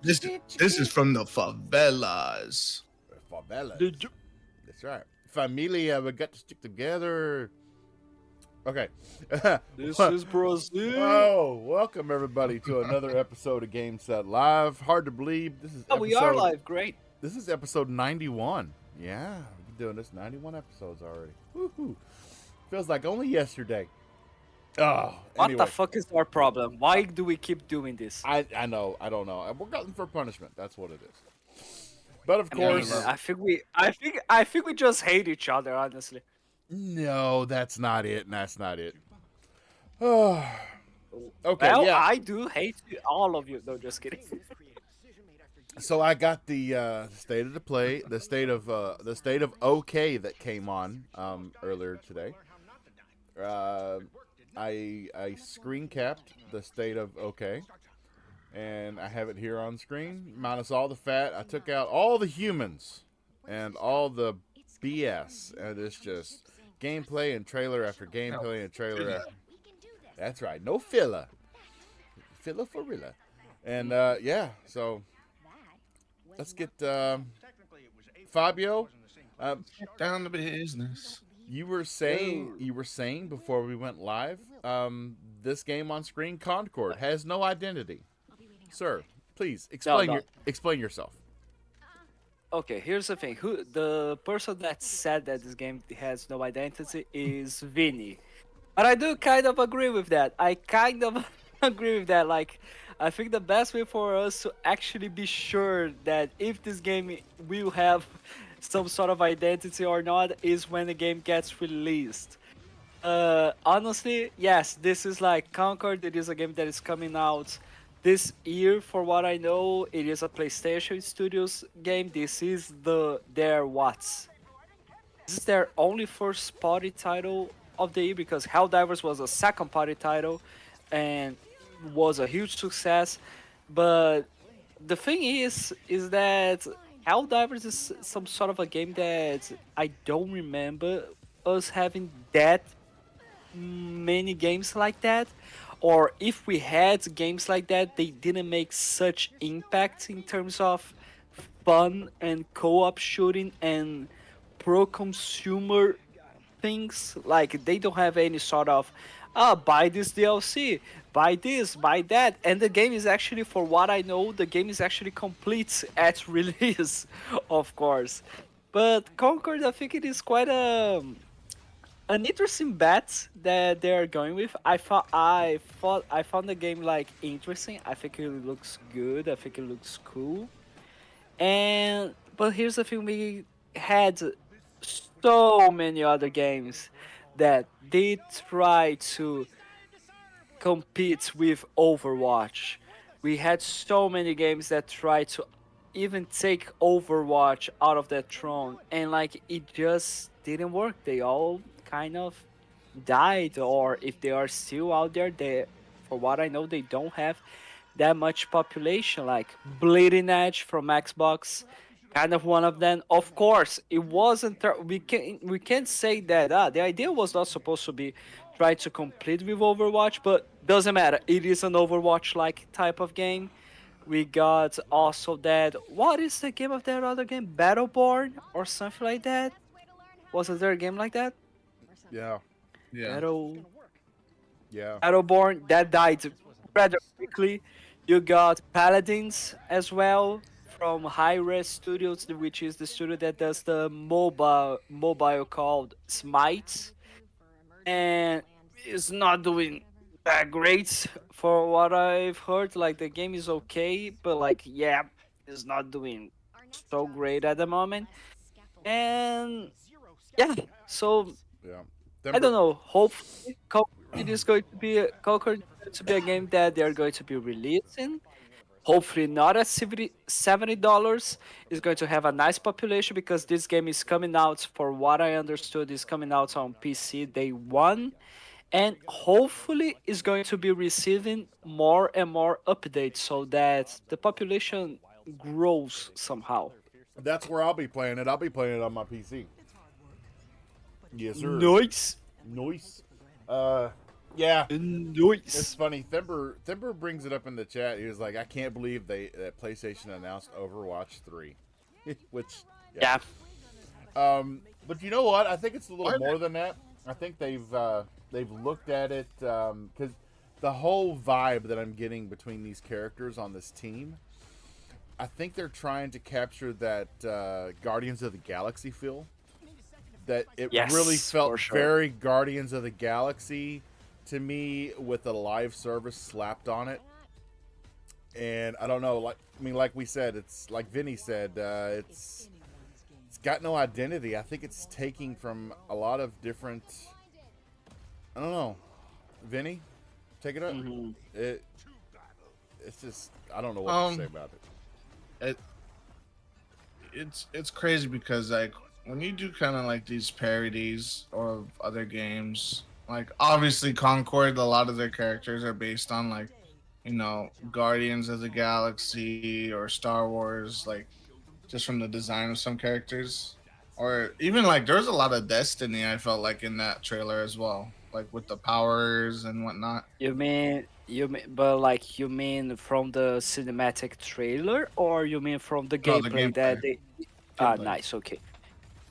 This is from the favelas. Favelas. Did you- That's right. Familia, we got to stick together. Okay. This is Brazil. Oh, welcome everybody to another episode of Game Set Live. Hard to believe this is Oh, we are episode. live. Great. This is episode 91. Yeah, we've been doing this 91 episodes already. Woohoo! Feels like only yesterday. Oh, What anyway, the fuck is our problem? Why do we keep doing this? I know, I don't know. We're gotten for punishment. That's what it is. But of I mean, course, I think we just hate each other, honestly. no, that's not it. That's not it. Oh, okay, Well, yeah. I do hate all of you. No, just kidding. So I got the state of the play, the state of OK that came on earlier today. I screen capped the state of OK, and I have it here on screen. Minus all the fat, I took out all the humans and all the BS, and it's just gameplay and trailer after gameplay and trailer after. That's right, no filler, filler for real. And yeah, so let's get Fabio. Down to business. You were saying before we went live, this game on screen, Concord, has no identity. Sir, please explain yourself. Okay, here's the thing. The person that said that this game has no identity is Vinny. But I do kind of agree with that. I kind of agree with that. Like, I think the best way for us to actually be sure that if this game will have some sort of identity or not is when the game gets released. Honestly, yes, this is like Concord. It is a game that is coming out this year. For what I know, it is a PlayStation Studios game. This is this is their only first party title of the year because Helldivers was a second party title and was a huge success. But the thing is that Helldivers is some sort of a game that I don't remember us having that many games like that, or if we had games like that, they didn't make such impact in terms of fun and co-op shooting and pro consumer things. Like they don't have any sort of buy this DLC, buy this, buy that, and the game is actually, for what I know, the game is actually complete at release, of course. But Concord, I think it is quite an interesting bet that they are going with. I found the game like interesting. I think it looks good. I think it looks cool. And but here's the thing: we had so many other games that did try to compete with Overwatch. We had so many games that tried to even take Overwatch out of that throne, and like it just didn't work. They all kind of died, or if they are still out there, they, for what I know, they don't have that much population. Like Bleeding Edge from Xbox, kind of one of them. Of course, it wasn't. We can't say that the idea was not supposed to be try to compete with Overwatch, but doesn't matter. It is an Overwatch like type of game. We got also that. What is the game of that other game? Battleborn or something like that? Was there a game like that? Yeah, Yeah. Battle yeah. Battleborn that died rather quickly. You got Paladins as well from Hi-Res Studios, which is the studio that does the mobile called Smite, and it's not doing that great for what I've heard. Like the game is okay, but like yeah, it's not doing so great at the moment. And yeah, so Yeah. I don't Denver. know. Hopefully, it is going to be Concord is going to be a game that they are going to be releasing. Hopefully, not at $70. It's going to have a nice population because this game is coming out. For what I understood, is coming out on PC day one, and hopefully, is going to be receiving more and more updates so that the population grows somehow. That's where I'll be playing it. I'll be playing it on my PC. Yes, sir. Nice. Nice. Uh, Yeah. It's Nice. funny. Thimber brings it up in the chat. He was like, "I can't believe that PlayStation announced Overwatch 3," which, yeah. Yeah. But you know what? I think it's a little Why more than that. I think they've looked at it because the whole vibe that I'm getting between these characters on this team, I think they're trying to capture that Guardians of the Galaxy feel. That it really Yes, felt for sure. very Guardians of the Galaxy to me with a live service slapped on it. And I don't know, like we said, it's like Vinny said, it's got no identity. I think it's taking from a lot of different. I don't know, Vinny, take it up. Mhm. It's just I don't know what to say about it. it's crazy because like when you do kind of like these parodies of other games, like obviously Concord, a lot of their characters are based on like Guardians of the Galaxy or Star Wars, like just from the design of some characters, or even like there's a lot of Destiny. I felt like in that trailer as well, like with the powers and whatnot. But like you mean from the cinematic trailer, or you mean from the No, the gameplay that gameplay. they? Ah, Gameplay. nice. Okay,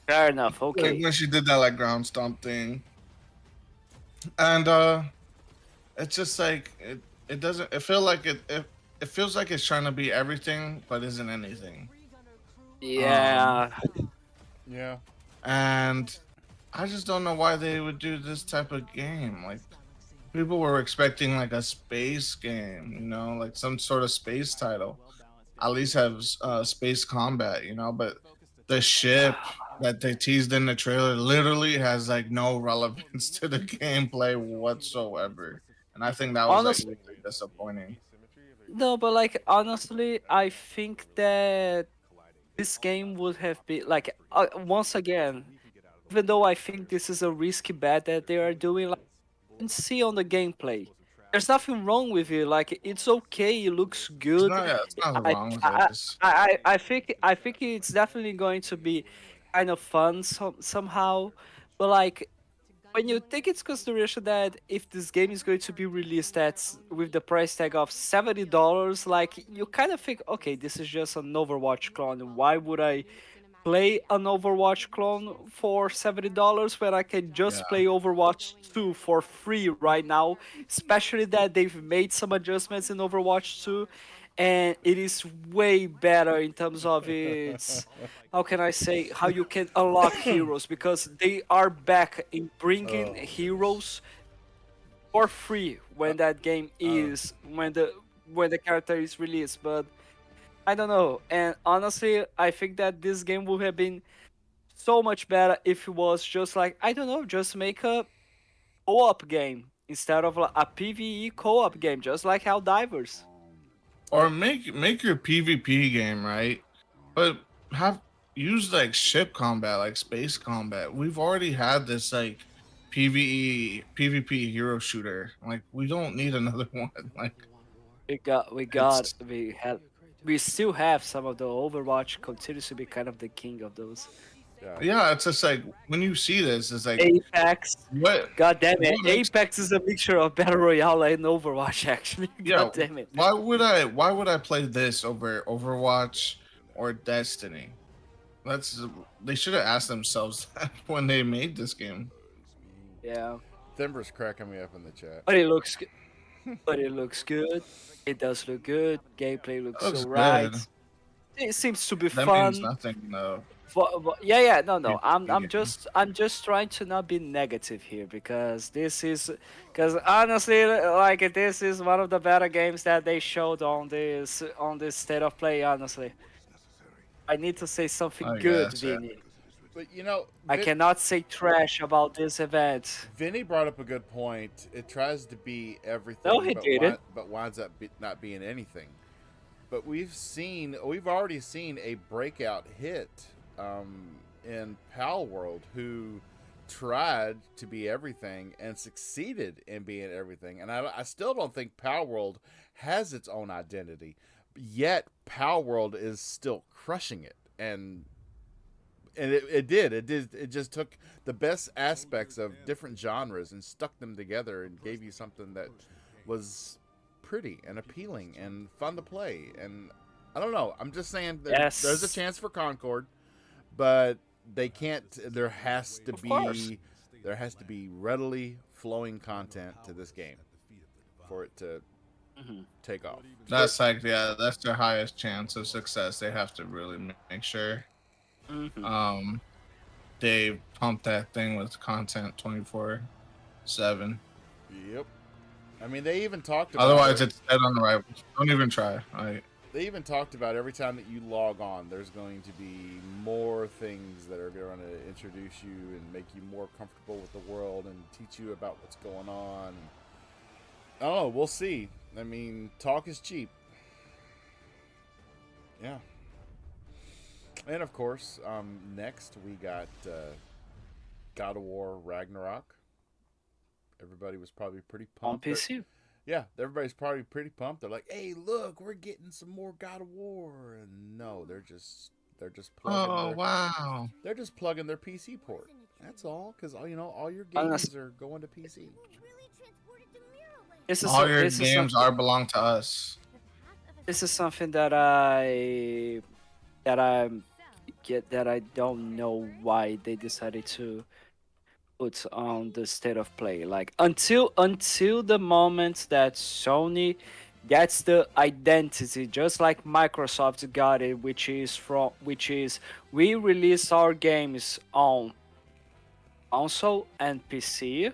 fair enough. Like Okay. when she did that like ground stomp thing, and it's just like it doesn't it feel like it feels like it's trying to be everything but isn't anything. um Yeah. Yeah, and I just don't know why they would do this type of game. Like people were expecting like a space game, like some sort of space title, at least have space combat, but the ship that they teased in the trailer literally has like no relevance to the gameplay whatsoever, and I think that was like Honestly, really disappointing. no, but like honestly, I think that this game would have been like once again, even though I think this is a risky bet that they are doing, like you can see on the gameplay. There's nothing wrong with it. Like it's okay. It looks It's good. not, yeah, it's not I wrong with it. I It's I think it's definitely going to be kind of fun somehow. But like when you take into consideration that if this game is going to be released with the price tag of $70, like you kind of think, okay, this is just an Overwatch clone. Why would I play an Overwatch clone for $70 when I can yeah, just play Overwatch 2 for free right now? Especially that they've made some adjustments in Overwatch 2, and it is way better in terms of its, how can I say, how you can unlock heroes, because they are back in bringing oh, heroes for free uh, when that game uh, is when the character is released. But I don't know. And honestly, I think that this game would have been so much better if it was just like, I don't know, just make a co-op game instead of like a PvE co-op game, just like Helldivers. or make your PvP game, right, but have use like ship combat, like space combat. We've already had this like PvP hero shooter. Like we don't need another one. Like it's We still have some of the Overwatch continues to be kind of the king of those. yeah. yeah, it's just like when you see this, it's like Apex, what god damn it, what makes Apex is a mixture of Battle Royale and Overwatch. Actually, yeah, god damn it. why would I play this over Overwatch or Destiny? That's They should have asked themselves that when they made this game. Yeah, Thimber's cracking me up in the chat. but it looks but it looks good. It does look good. Gameplay That looks so looks right. good. It seems to be That means fun. nothing though. Yeah, yeah, no, no. I'm PvP game. just trying to not be negative here, because because honestly, like this is one of the better games that they showed on this state of play. Honestly, I need to say something I good, guess, yeah. Vinny. But I cannot say trash about this event. Vinny brought up a good point. It tries to be everything, No, he didn't. but winds up not being anything. But we've already seen a breakout hit in Pal World who tried to be everything and succeeded in being everything. And I still don't think Pal World has its own identity. Yet Pal World is still crushing it. And And it did. It did. It just took the best aspects of different genres and stuck them together and gave you something that was pretty and appealing and fun to play. And I don't know. I'm just saying Yes. there's a chance for Concord, but they can't. There has to Of course. be readily flowing content to this game for it to take off. That's like, yeah, that's their highest chance of success. They have to really make sure they pump that thing with content 24/7. Yep. I mean, they even talked about Otherwise, it's dead on the right. Don't even try. They even talked about every time that you log on, there's going to be more things that are going to introduce you and make you more comfortable with the world and teach you about what's going on. I don't know. We'll see. I mean, talk is cheap. Yeah. And of course, next we got God of War Ragnarok. Everybody was probably pretty On pumped. PC. Yeah, everybody's probably pretty pumped. They're like, "Hey, look, we're getting some more God of War." And no, they're just plugging Oh wow! they're just plugging their PC port. That's all, because all your Unless- games are going to PC. This is All so- your this is games something- are belong to us. This is something that I don't know why they decided to put on the state of play. Like until the moment that Sony gets the identity, just like Microsoft got it, which is we release our games on console and PC.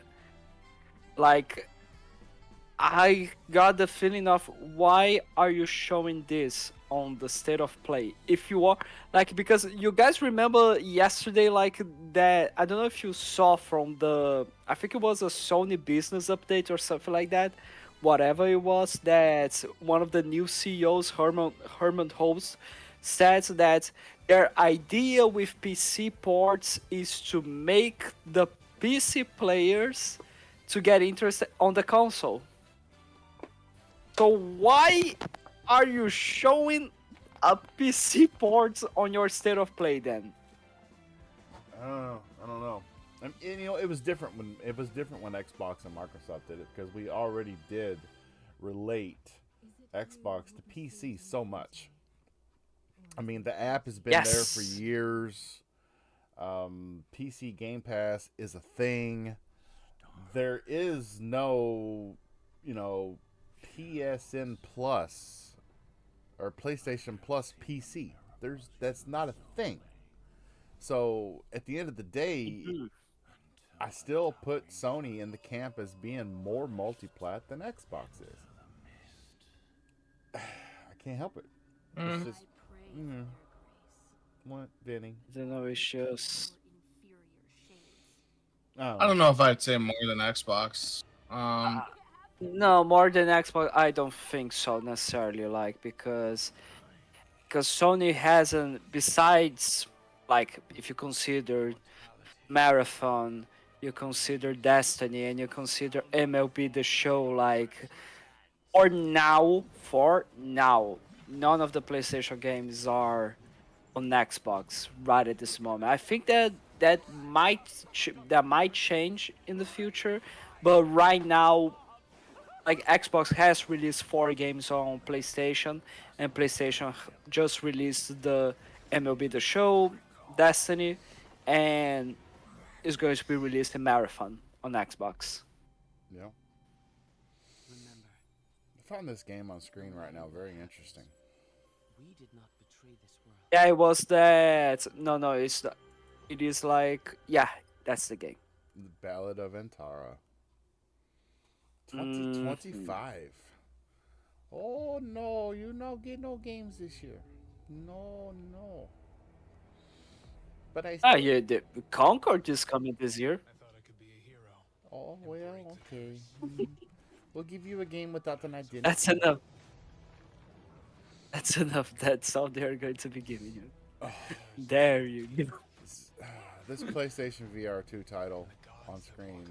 Like I got the feeling of why are you showing this on the state of play? If you are like, because you guys remember yesterday, like that, I don't know if you saw from I think it was a Sony business update or something like that, whatever it was, that one of the new CEOs, Herman Holtz, says that their idea with PC ports is to make the PC players to get interested on the console. So why are you showing a PC port on your state of play then? I don't know. And, it was different when Xbox and Microsoft did it, because we already did relate Xbox to PC so much. I mean, the app has been there for Yes. years. PC Game Pass is a thing. There is no, PSN Plus or PlayStation Plus PC. That's not a thing. So at the end of the day, I still put Sony in the camp as being more multi-plat than Xbox is. I can't help it. It's just, what, Vinny? I don't know, it's just Oh, I don't know if I'd say more than Xbox. no more than Xbox. I don't think so necessarily, like because Sony hasn't, besides like if you consider Marathon, you consider Destiny, and you consider MLB The Show, like for now, none of the PlayStation games are on Xbox right at this moment. I think that might change in the future, but right now, like Xbox has released 4 games on PlayStation, and PlayStation just released the MLB The Show, Destiny, and is going to be released in Marathon on Xbox. yeah. I found this game on screen right now very interesting. Yeah, it was that. No, it is like, yeah, that's the game. The Ballad of Antara. 2025. Oh no, you not get no games this year. No. But I still... Ah, yeah, the Concord is coming this year. Oh well, okay. We'll give you a game without an identity. That's enough. That's enough. That's all they're going to be giving you. There you go. This PlayStation VR 2 title on screen,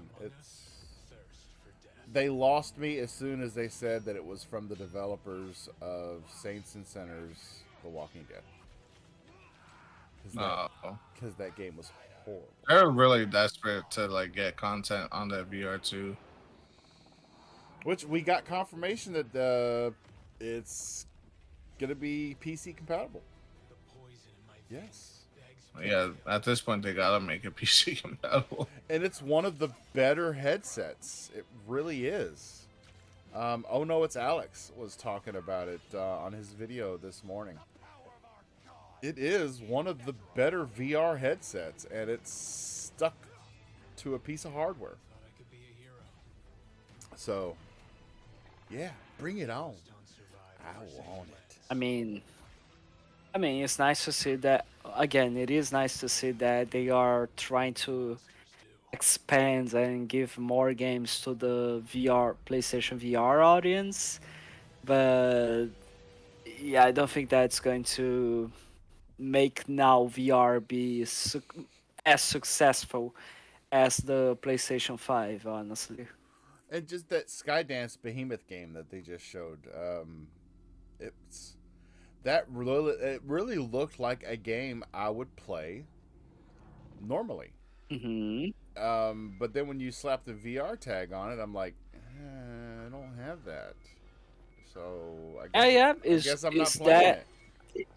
they lost me as soon as they said that it was from the developers of Saints and Sinners, The Walking Dead. No, because that game was horrible. they're really desperate to like get content on that VR too. Which we got confirmation that it's gonna be PC compatible. Yes, Yeah, at this point they gotta make it PC compatible. and it's one of the better headsets. It really is. Oh no, it's Alex was talking about it on his video this morning. It is one of the better VR headsets, and it's stuck to a piece of hardware. So, yeah, bring it on. I want it. I mean, it's nice to see that. Again, it is nice to see that they are trying to expand and give more games to the PlayStation VR audience. But yeah, I don't think that's going to make now VR be as successful as the PlayStation 5, honestly. And just that Skydance Behemoth game that they just showed, it really looked like a game I would play normally. Hmm. But then when you slap the VR tag on it, I'm like, I don't have that. So Yeah, I guess I'm not is playing that it.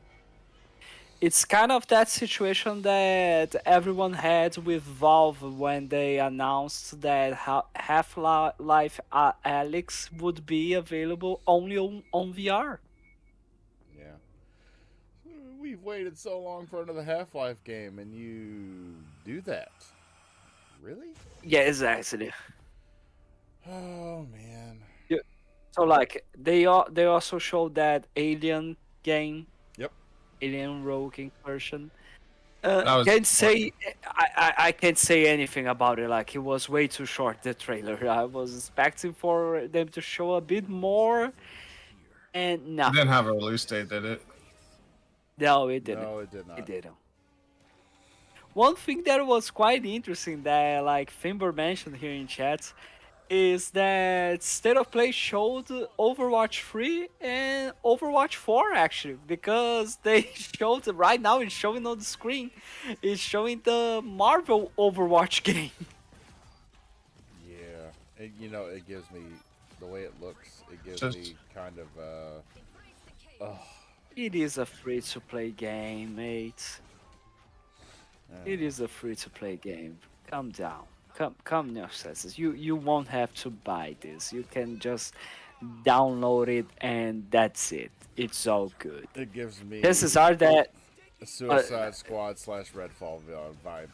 it's kind of that situation that everyone had with Valve when they announced that Half-Life Alyx would be available only on VR. Yeah. We've waited so long for another Half-Life game, and you do that. Really? Yeah, exactly. Oh man. Yeah. So like they also showed that Alien game, Yep. Alien Rogue Incursion. That was Can't say I can't say anything about it. Like it was way too short, the trailer. I was expecting for them to show a bit more, and it no, didn't have a release date, did it? no, it didn't. No, it did not. It didn't. One thing that was quite interesting that like Fimber mentioned here in chat is that State of Play showed Overwatch 3 and Overwatch 4 actually, because they showed right now it's showing on the screen. It's showing the Marvel Overwatch game. Yeah. It gives me the way it looks. It gives Just- me kind of It is a free to play game, mate. It is a free to play game. Calm down. Come no senses. You won't have to buy this. You can just download it and that's it. It's all good. it gives me Chances are that a Suicide Squad / Redfall vibe.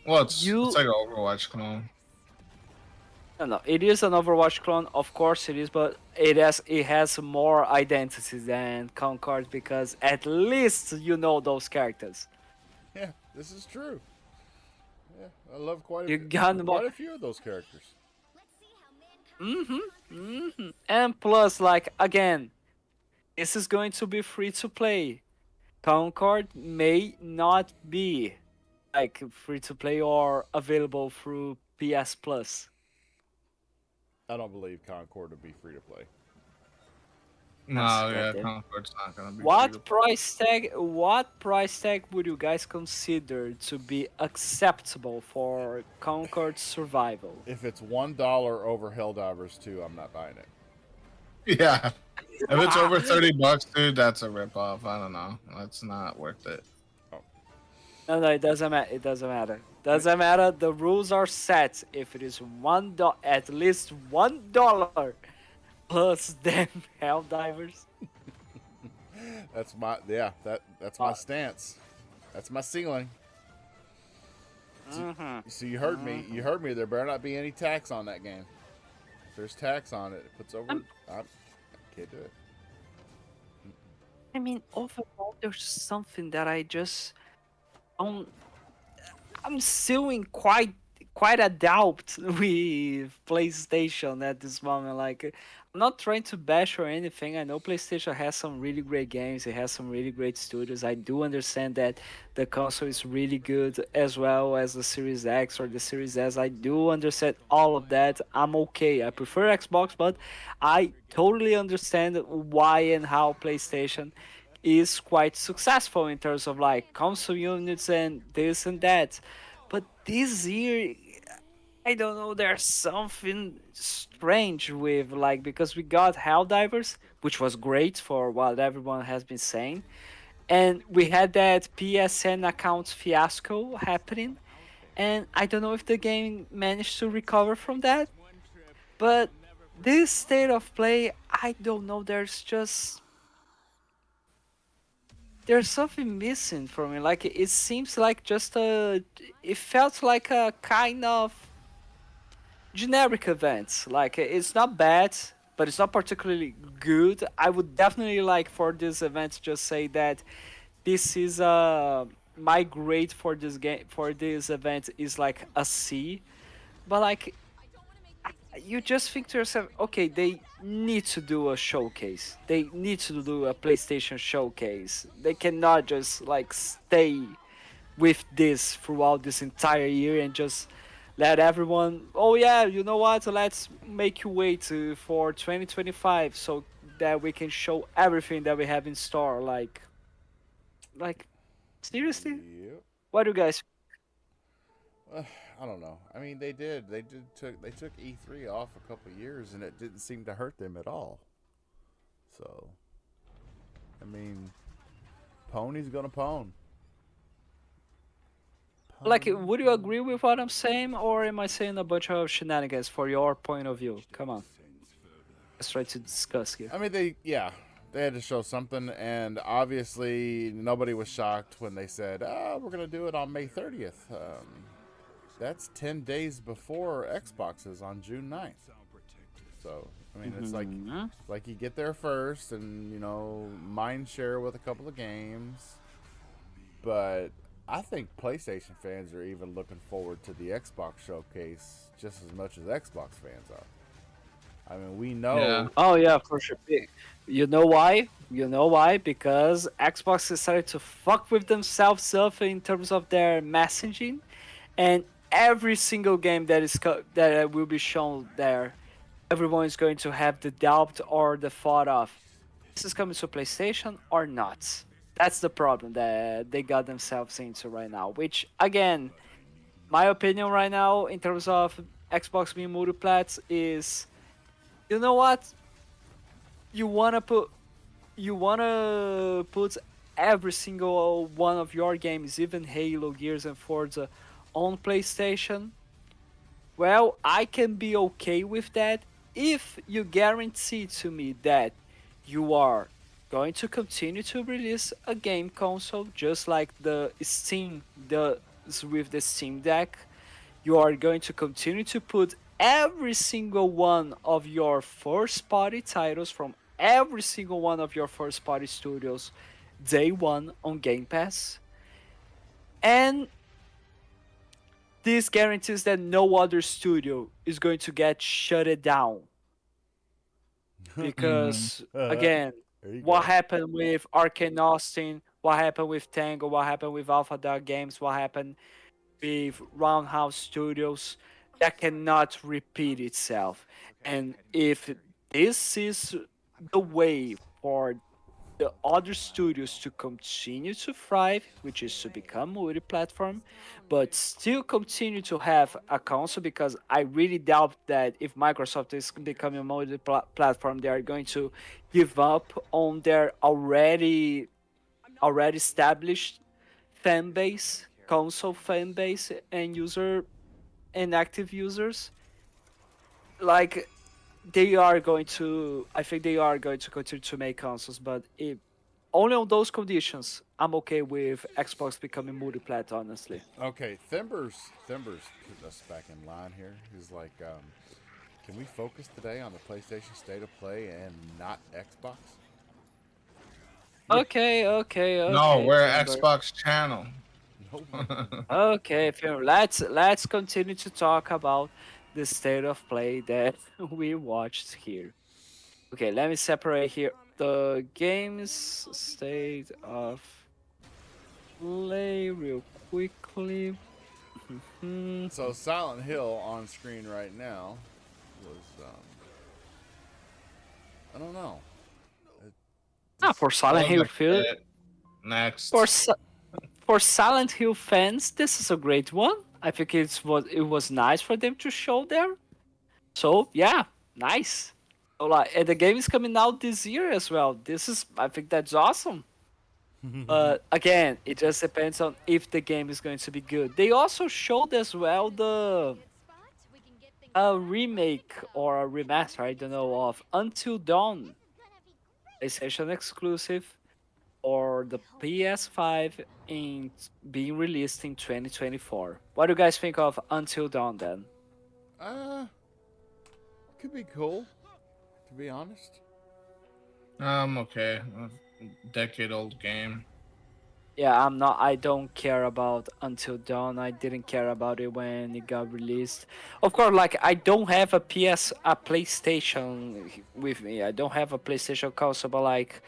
Well, it's You- like an Overwatch clone. no, it is an Overwatch clone, of course it is, but it has more identity than Concord because at least you know those characters. Yeah, this is true. Yeah, I love quite You a, got quite more- a few of those characters. And plus, like again, this is going to be free to play. Concord may not be like free to play or available through PS Plus. I don't believe Concord would be free to play. No, That's yeah, goddamn- Concord's not gonna be. What free to- price tag would you guys consider to be acceptable for Concord survival? If it's $1 over Helldivers 2, I'm not buying it. Yeah, if it's over $30, dude, that's a ripoff. I don't know. That's not worth it. No, it doesn't matter. It doesn't matter. Doesn't matter. The rules are set. If it is $1, at least $1 plus them Helldivers. That's my that's my stance. That's my ceiling. So you heard me. You heard me. There better not be any tax on that game. If there's tax on it, it puts over. I can't do it. I mean, overall, there's something that I just don't. I'm still in quite a doubt with PlayStation at this moment. Like, I'm not trying to bash or anything. I know PlayStation has some really great games. It has some really great studios. I do understand that the console is really good as well as the Series X or the Series S. I do understand all of that. I'm okay. I prefer Xbox, but I totally understand why and how PlayStation is quite successful in terms of like console units and this and that. But this year, I don't know, there's something strange with like because we got Helldivers, which was great for what everyone has been saying, and we had that PSN account fiasco happening, and I don't know if the game managed to recover from that. But this state of play, I don't know. There's something missing from it. Like it seems like just a. It felt like a kind of generic event. Like it's not bad, but it's not particularly good. I would definitely like for this event to just say that this is my grade for this game for this event is like a C. But like you just think to yourself, okay, they need to do a showcase. They need to do a PlayStation showcase. They cannot just like stay with this throughout this entire year and just let everyone, oh yeah, you know what? Let's make you wait for 2025 so that we can show everything that we have in store. Like seriously, Yep. what do you guys? I don't know. I mean, they took E3 off a couple years, and it didn't seem to hurt them at all. So, I mean, Pony's gonna pone. Like, Pony, would you agree with what I'm saying, or am I saying a bunch of shenanigans for your point of view? Come on, let's try to discuss here. I mean, they had to show something, and obviously nobody was shocked when they said, "Oh, we're gonna do it on May 30th." That's 10 days before Xbox is on June 9th. So, I mean, it's Mhm. like you get there first and, mind share with a couple of games. But I think PlayStation fans are even looking forward to the Xbox showcase just as much as Xbox fans are. I mean, we know. Yeah. Oh yeah, for sure. You know why? You know why? Because Xbox decided to fuck with themselves up in terms of their messaging, and every single game that will be shown there, everyone is going to have the doubt or the thought of, this is coming to PlayStation or not. That's the problem that they got themselves into right now. Which again, my opinion right now in terms of Xbox being multiplats is, you know what? You wanna put you wanna put every single one of your games, even Halo, Gears, and Forza, on PlayStation. Well, I can be okay with that if you guarantee to me that you are going to continue to release a game console just like the Steam does with the Steam Deck. You are going to continue to put every single one of your first party titles from every single one of your first party studios day one on Game Pass. And this guarantees that no other studio is going to get shut down. Mhm. Because again, There you what go. happened with Arcane Austin, what happened with Tango, what happened with Alpha Dog Games, what happened with Roundhouse Studios, that cannot repeat itself. And if this is the way for the other studios to continue to thrive, which is to become multi-platform, but still continue to have a console, because I really doubt that if Microsoft is becoming multi-platform, they are going to give up on their already established fan base, console fan base, and user and active users. Like they are going to, I think they are going to continue to make consoles, but if only on those conditions, I'm okay with Xbox becoming multi-plat. Honestly. Okay, Thimber's putting us back in line here. He's like, can we focus today on the PlayStation State of Play and not Xbox? Okay, okay, No, okay, we're Timber. Xbox channel. No. Okay, Timber. Let's continue to talk about the state of play that we watched here. Okay, let me separate here the games state of play real quickly. Hmm. So Silent Hill on screen right now was, I don't know. For Silent Love Hill that feel kid. Next. for for Silent Hill fans, this is a great one. I think it was nice for them to show there. So yeah, nice. So, like, and the game is coming out this year as well. I think that's awesome. But again, it just depends on if the game is going to be good. They also showed as well the a remake or a remaster, I don't know, of Until Dawn, PlayStation exclusive, or the PS5 in being released in 2024. What do you guys think of Until Dawn then? Uh, could be cool, to be honest. Okay. Decade-old game. Yeah, I don't care about Until Dawn. I didn't care about it when it got released. Of course, like I don't have a PlayStation with me. I don't have a PlayStation console, but like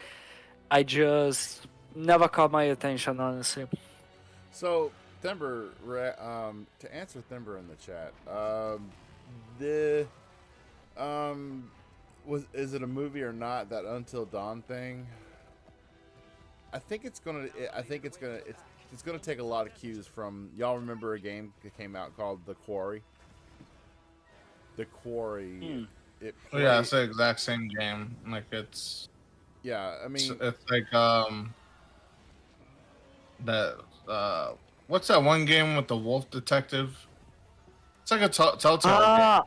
I just never caught my attention, honestly. So, Thember, to answer Thember in the chat, the is it a movie or not? That Until Dawn thing. I think it's gonna take a lot of cues from y'all. Remember a game that came out called The Quarry? The Quarry. It Oh, yeah, it's the exact same game. Like yeah. I mean, it's like that what's that one game with the wolf detective? It's like a Telltale game.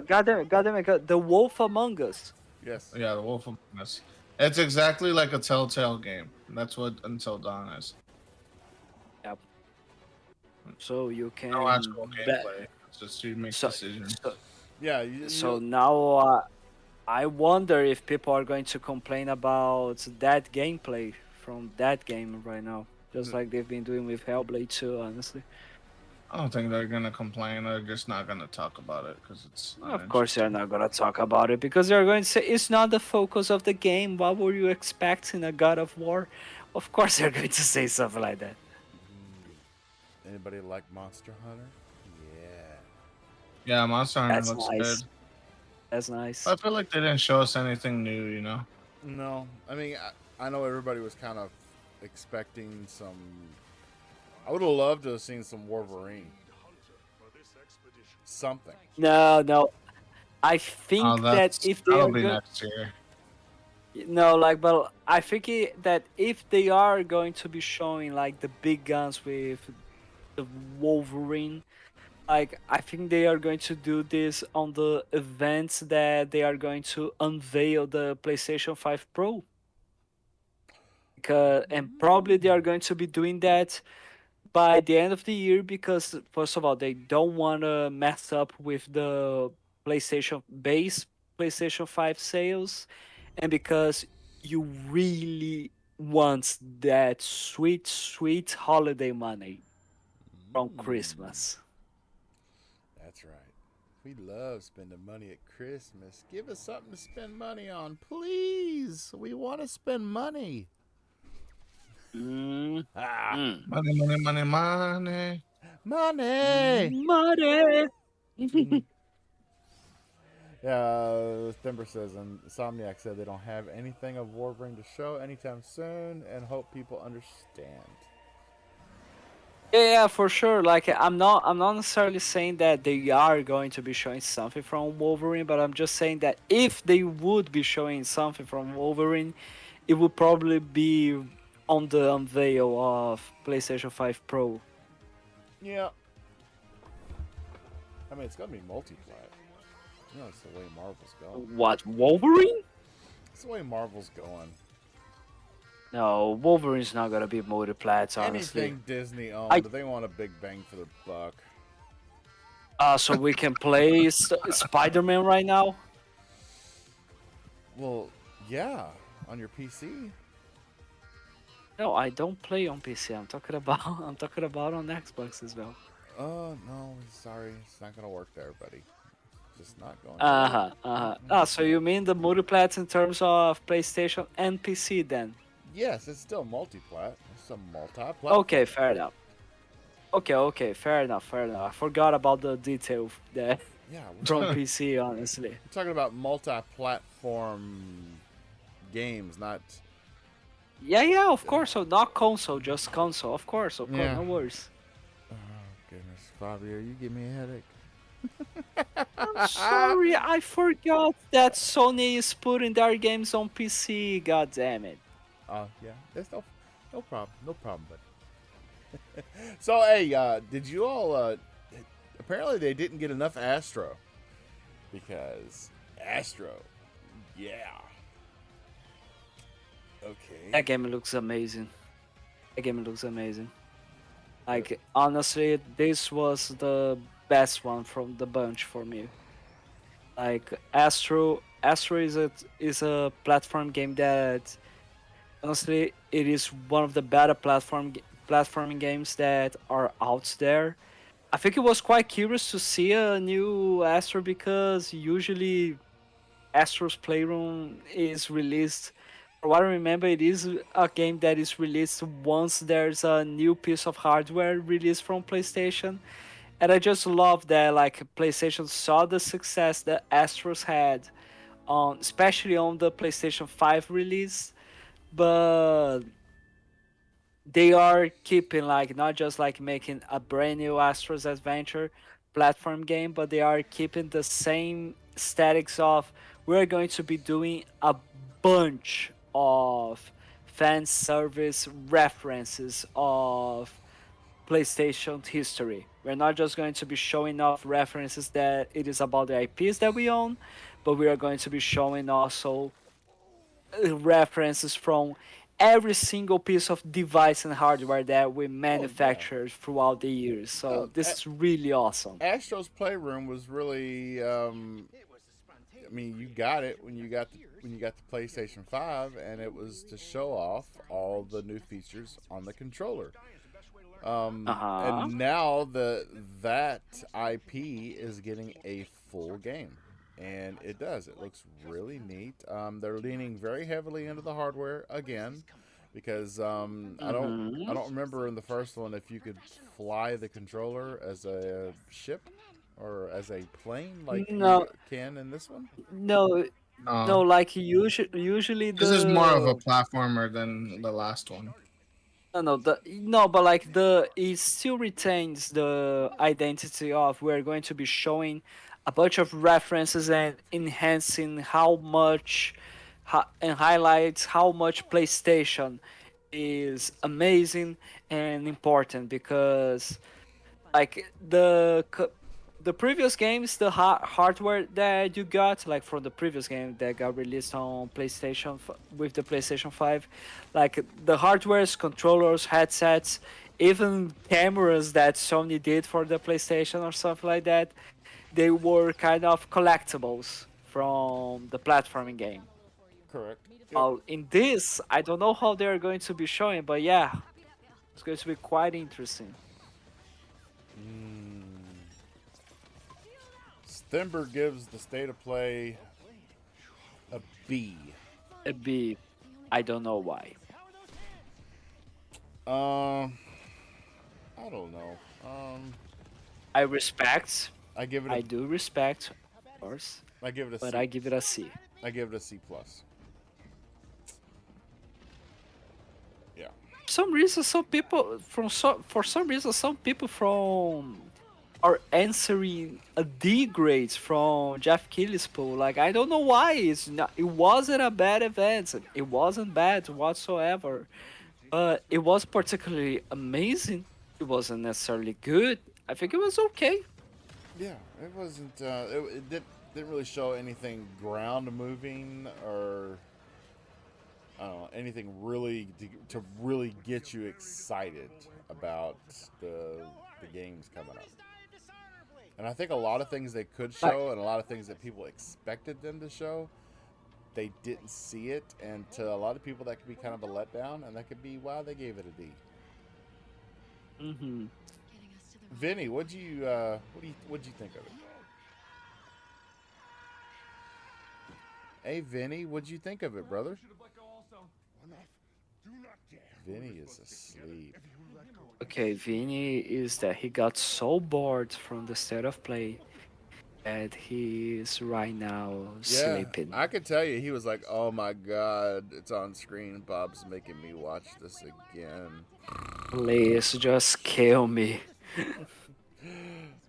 God damn it, The Wolf Among Us. yes. Yeah, the Wolf Among Us. It's exactly like a Telltale game. That's what Until Dawn is. Yep. So you can. No actual bet- gameplay. It's just you make So, decisions. so, Yeah. so now I wonder if people are going to complain about that gameplay from that game right now, just like they've been doing with Hellblade 2, honestly. I don't think they're gonna complain. They're just not gonna talk about it because it's. Not Of course, they're not gonna talk about it because they're going to say it's not the focus of the game. What were you expecting, a God of War? Of course, they're going to say something like that. Anybody like Monster Hunter? Yeah. Yeah, Monster Hunter That's looks nice. good. That's nice. I feel like they didn't show us anything new. You know. No, I mean, I know everybody was kind of expecting some. I would have loved to have seen some Wolverine. Something. No. I think that if they that'll are be going, next year. no, like, but I think that if they are going to be showing like the big guns with the Wolverine, like I think they are going to do this on the events that they are going to unveil the PlayStation 5 Pro. And probably they are going to be doing that by the end of the year because first of all they don't want to mess up with the PlayStation 5 sales, and because you really want that sweet holiday money from Christmas. That's right. We love spending money at Christmas. Give us something to spend money on, please. We want to spend money. Money, money, money, money. Money. Yeah, Thember says, and Insomniac said they don't have anything of Wolverine to show anytime soon, and hope people understand. Yeah, for sure. Like I'm not necessarily saying that they are going to be showing something from Wolverine, but I'm just saying that if they would be showing something from Wolverine, it would probably be on the unveil of PlayStation 5 Pro. Yeah. I mean, it's gonna be multi-plat. You know, it's the way Marvel's going. What, Wolverine? It's the way Marvel's going. No, Wolverine's not gonna be multi-plats, honestly. Anything Disney owned, they want a big bang for their buck. So we can play Spider-Man right now? Well, yeah, on your PC. No, I don't play on PC. I'm talking about on Xbox as well. No, sorry, it's not gonna work there, buddy. It's just not going. So you mean the multiplats in terms of PlayStation and PC then? Yes, it's still multi-plat. It's a multi-plat. Okay, fair enough. Okay, fair enough. I forgot about the detail there Yeah, from PC, honestly. we're talking about multi-platform games, not. Yeah, yeah, of course. So not console, just console. Of course, Yeah. no worries. Oh goodness, Fabio, you give me a headache. I'm sorry, I forgot that Sony is putting their games on PC. God damn it. Oh yeah, there's no problem, no problem, buddy. So hey, did you all? Apparently, they didn't get enough Astro because Astro, yeah. Okay. That game looks amazing. That game looks amazing. Like honestly, this was the best one from the bunch for me. Like Astro is a platform game that honestly it is one of the better platforming games that are out there. I think it was quite curious to see a new Astro because usually Astro's Playroom is released. For what I remember, it is a game that is released once there's a new piece of hardware released from PlayStation. And I just love that like PlayStation saw the success that Astros had on especially on the PlayStation 5 release, but they are keeping like not just like making a brand new Astros Adventure platform game, but they are keeping the same aesthetics of we're going to be doing a bunch of fan service references of PlayStation history. We're not just going to be showing off references that it is about the IPs that we own, but we are going to be showing also references from every single piece of device and hardware that we Oh yeah. manufactured throughout the years. So No, this is really awesome. Astro's Playroom was really. I mean, you got it when you got the PlayStation 5, and it was to show off all the new features on the controller. Uh-huh. And now that IP is getting a full game, and it does. It looks really neat. They're leaning very heavily into the hardware again, because I Mm-hmm. don't remember in the first one if you could fly the controller as a ship or as a plane like you No, can in this one. no, no. No, Like usually this is more of a the platformer than the last one. no, but like the it still retains the identity of we're going to be showing a bunch of references and enhancing how much and highlights how much PlayStation is amazing and important because like the previous games the hardware that you got like from the previous game that got released on PlayStation with the PlayStation 5 like the hardwares controllers headsets even cameras that Sony did for the PlayStation or something like that they were kind of collectibles from the platforming game. Correct. Yep. In this I don't know how they're going to be showing but yeah it's going to be quite interesting. Mm. Stember gives the state of play a B. It'd be I don't know why. Um, I don't know. I respect. I give it I a do respect, of course, I give it a but C. I give it a C. I give it a C plus. Yeah. Some reason, some people for some reason, some people from are answering a D grades from Jeff Keighley's pool. Like I don't know why. It's not. It wasn't a bad event. It wasn't bad whatsoever. But it was particularly amazing. It wasn't necessarily good. I think it was okay. Yeah. It wasn't. Didn't really show anything ground moving or I don't know anything really to really get you excited about the games coming up. And I think a lot of things they could Like, show and a lot of things that people expected them to show, they didn't see it. And to a lot of people, that could be kind of a letdown, and that could be why they gave it a D. hmm Vinny, what'd you think of it? Hey, Vinny, what'd you think of it, brother? Vinny is asleep. Okay, Vinny is that he got so bored from the state of play And he is right now Yeah, sleeping. I could tell you, he was like, "Oh my God, it's on screen. Bob's making me watch this again." Please just kill me.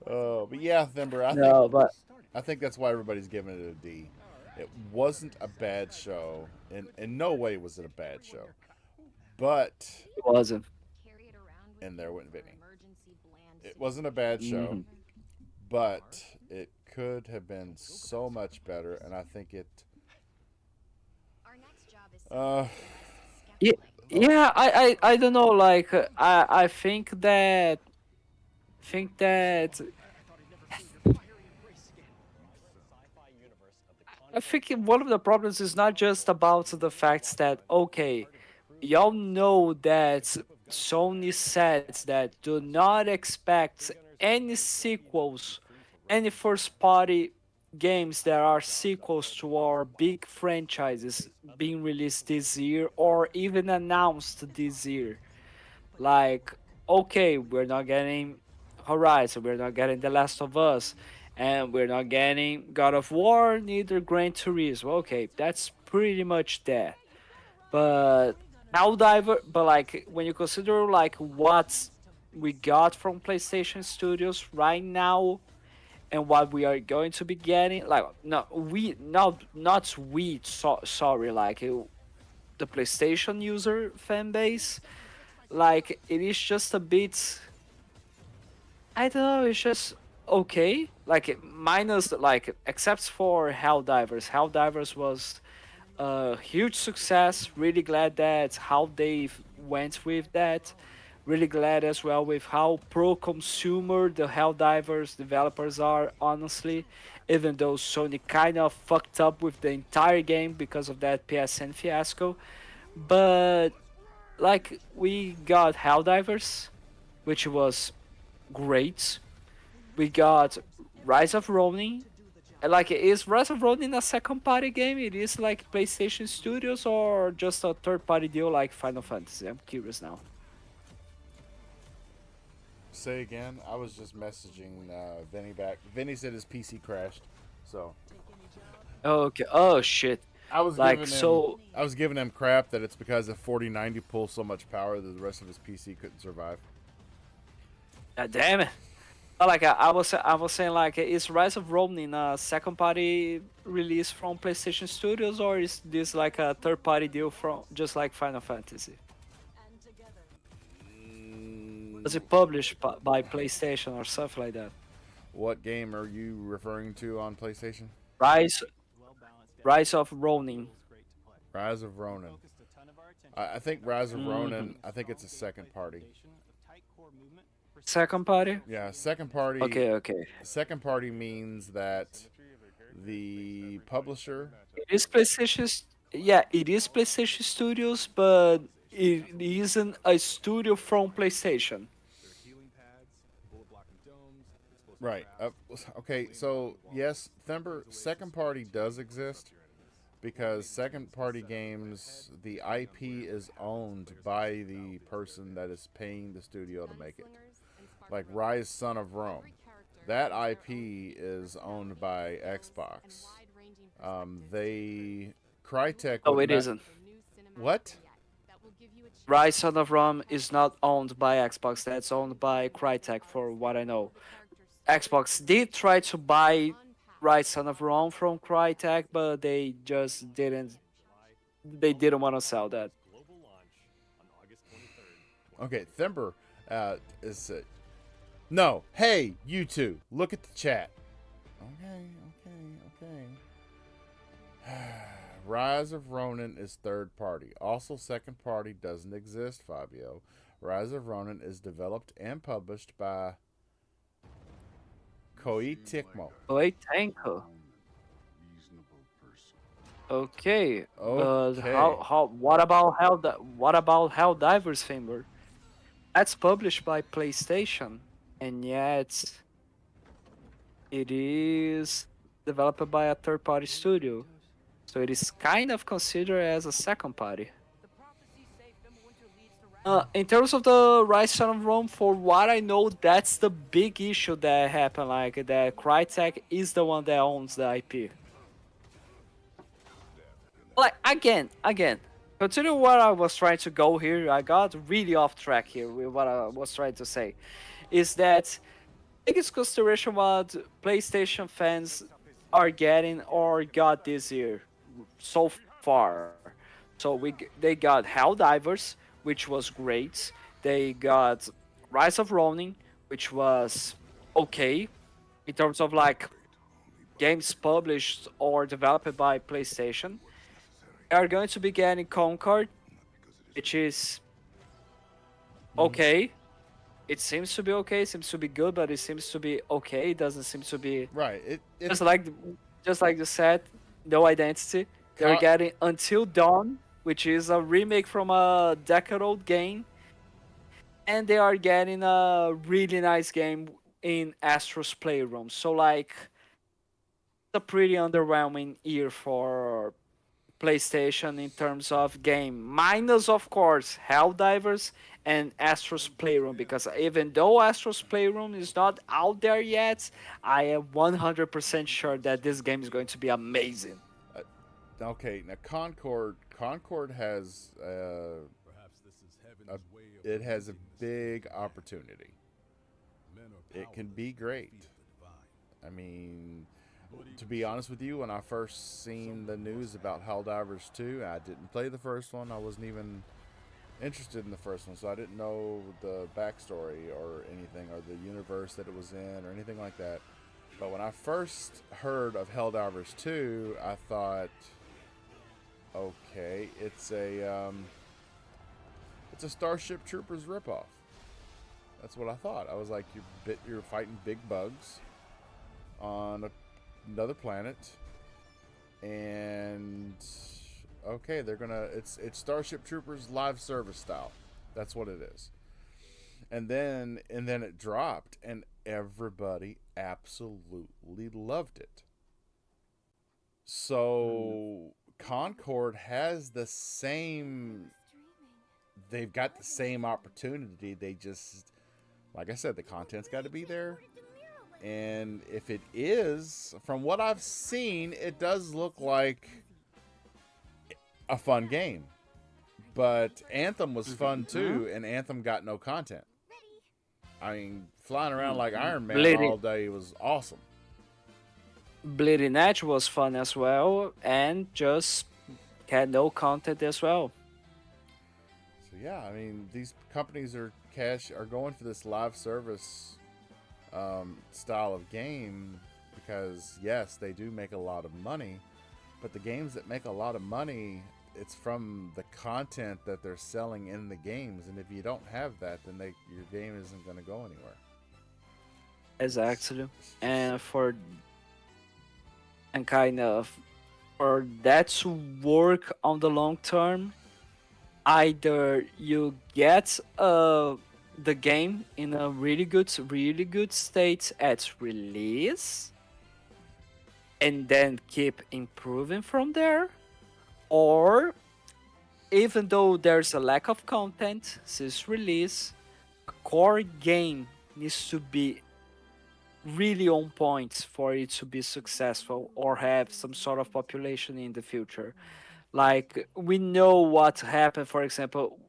Oh, but yeah, Thimber, No, but I think that's why everybody's giving it a D. It wasn't a bad show, and in no way was it a bad show. But it wasn't. and there went Vinny. It wasn't a bad show, Hmm. but it could have been so much better, and I think it. Uh, Yeah, oh, yeah. I don't know. Like I think that I think one of the problems is not just about the fact that okay, y'all know that Sony said that do not expect any sequels, any first party games that are sequels to our big franchises being released this year or even announced this year. Like, okay, we're not getting Horizon, we're not getting The Last of Us, and we're not getting God of War, neither Gran Turismo. Okay, that's pretty much that. But but like when you consider like what we got from PlayStation Studios right now and what we are going to be getting, like no, we not we sorry, like the PlayStation user fan base, like it is just a bit. I don't know. It's just okay. Like minus like except for Helldivers. Helldivers was a huge success. Really glad that how they went with that. Really glad as well with how pro consumer the Helldivers developers are. Honestly, even though Sony kind of fucked up with the entire game because of that PSN fiasco, but like we got Helldivers, which was great. We got Rise of Ronin. Like, is Rise of Ronin a second party game? It is like PlayStation Studios or just a third party deal like Final Fantasy? I'm curious now. say again. I was just messaging Vinny back. Vinny said his PC crashed, so Okay. Oh shit. I was Like giving him so. I was giving him crap that it's because the 4090 pulls so much power that the rest of his PC couldn't survive. God damn it. Like I was saying, like, is Rise of Ronin a second party release from PlayStation Studios or is this like a third party deal from just like Final Fantasy? Was it published by PlayStation or something like that? What game are you referring to on PlayStation? Rise Rise of Ronin. Rise of Ronin. I think Rise of Hmm. Ronin. I think it's a second party. Second party? Yeah, second party. Okay, okay. Second party means that the publisher. It is PlayStation. Yeah, it is PlayStation Studios, but it isn't a studio from PlayStation. Right. Okay. So yes, Thember second party does exist because second party games, the IP is owned by the person that is paying the studio to make it. Like Rise Son of Rome, that IP is owned by Xbox. They Crytek No, would it not. isn't. What? Rise Son of Rome is not owned by Xbox. That's owned by Crytek, for what I know. Xbox did try to buy Rise Son of Rome from Crytek, but they just didn't. They didn't want to sell that. Okay, Thember is no. Hey, you two, look at the chat. Okay. Rise of Ronin is third party. Also, second party doesn't exist, Fabio. Rise of Ronin is developed and published by Koei Tecmo. Wait, Tanko. Okay, but Okay. what about Helldivers Finger? That's published by PlayStation, and yet it is developed by a third-party studio. So it is kind of considered as a second party. In terms of the Rise Son of Rome, for what I know, that's the big issue that happened. Like that, Crytek is the one that owns the IP. Like again, considering what I was trying to go here, I got really off track here with what I was trying to say. Is that biggest consideration what PlayStation fans are getting or got this year so far. So they got Helldivers, which was great. They got Rise of Ronin, which was okay in terms of like games published or developed by PlayStation. They are going to be getting Concord, which is okay. It seems to be okay. It seems to be good, but it seems to be okay. It doesn't seem to be Right. just like just like you said, no identity. They're Co- getting Until Dawn, which is a remake from a decade-old game, and they are getting a really nice game in Astro's Playroom. So like, it's a pretty underwhelming year for PlayStation in terms of game, minus of course Helldivers and Astro's Playroom, because even though Astro's Playroom is not out there yet, I am 100% sure that this game is going to be amazing. okay, now Concord has a, it has a big opportunity. It can be great. I mean, to be honest with you, when I first seen the news about Helldivers 2, I didn't play the first one. I wasn't even interested in the first one, so I didn't know the backstory or anything, or the universe that it was in, or anything like that. But when I first heard of Helldivers 2, I thought, okay, it's a Starship Troopers ripoff. That's what I thought. I was like, you're fighting big bugs on another planet, and okay, it's Starship Troopers live service style. That's what it is. And then it dropped, and everybody absolutely loved it. So Concord has the same. They've got the same opportunity. They just, like I said, the content's got to be there. And if it is, from what I've seen, it does look like a fun game. But Anthem was fun too, and Anthem got no content. I mean, flying around like Iron Man Bleeding, all day was awesome. Bleeding Edge was fun as well, and just had no content as well. So yeah, I mean, these companies are going for this live service style of game because yes, they do make a lot of money, but the games that make a lot of money, it's from the content that they're selling in the games, and if you don't have that, then your game isn't going to go anywhere. Exactly. And kind of for that to work on the long term, either you get the game in a really good state at release, and then keep improving from there, or even though there's a lack of content since release, a core game needs to be really on point for it to be successful or have some sort of population in the future. Like we know what happened, for example,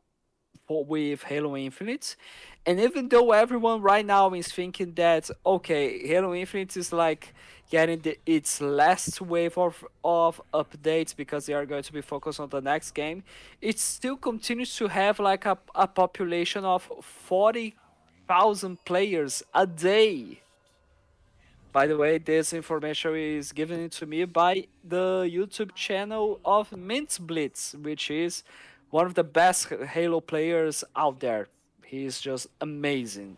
with Halo Infinite, and even though everyone right now is thinking that okay, Halo Infinite is like getting its last wave of updates because they are going to be focused on the next game, it still continues to have like a population of 40,000 players a day. By the way, this information is given to me by the YouTube channel of Mint Blitz, which is one of the best Halo players out there. He's just amazing.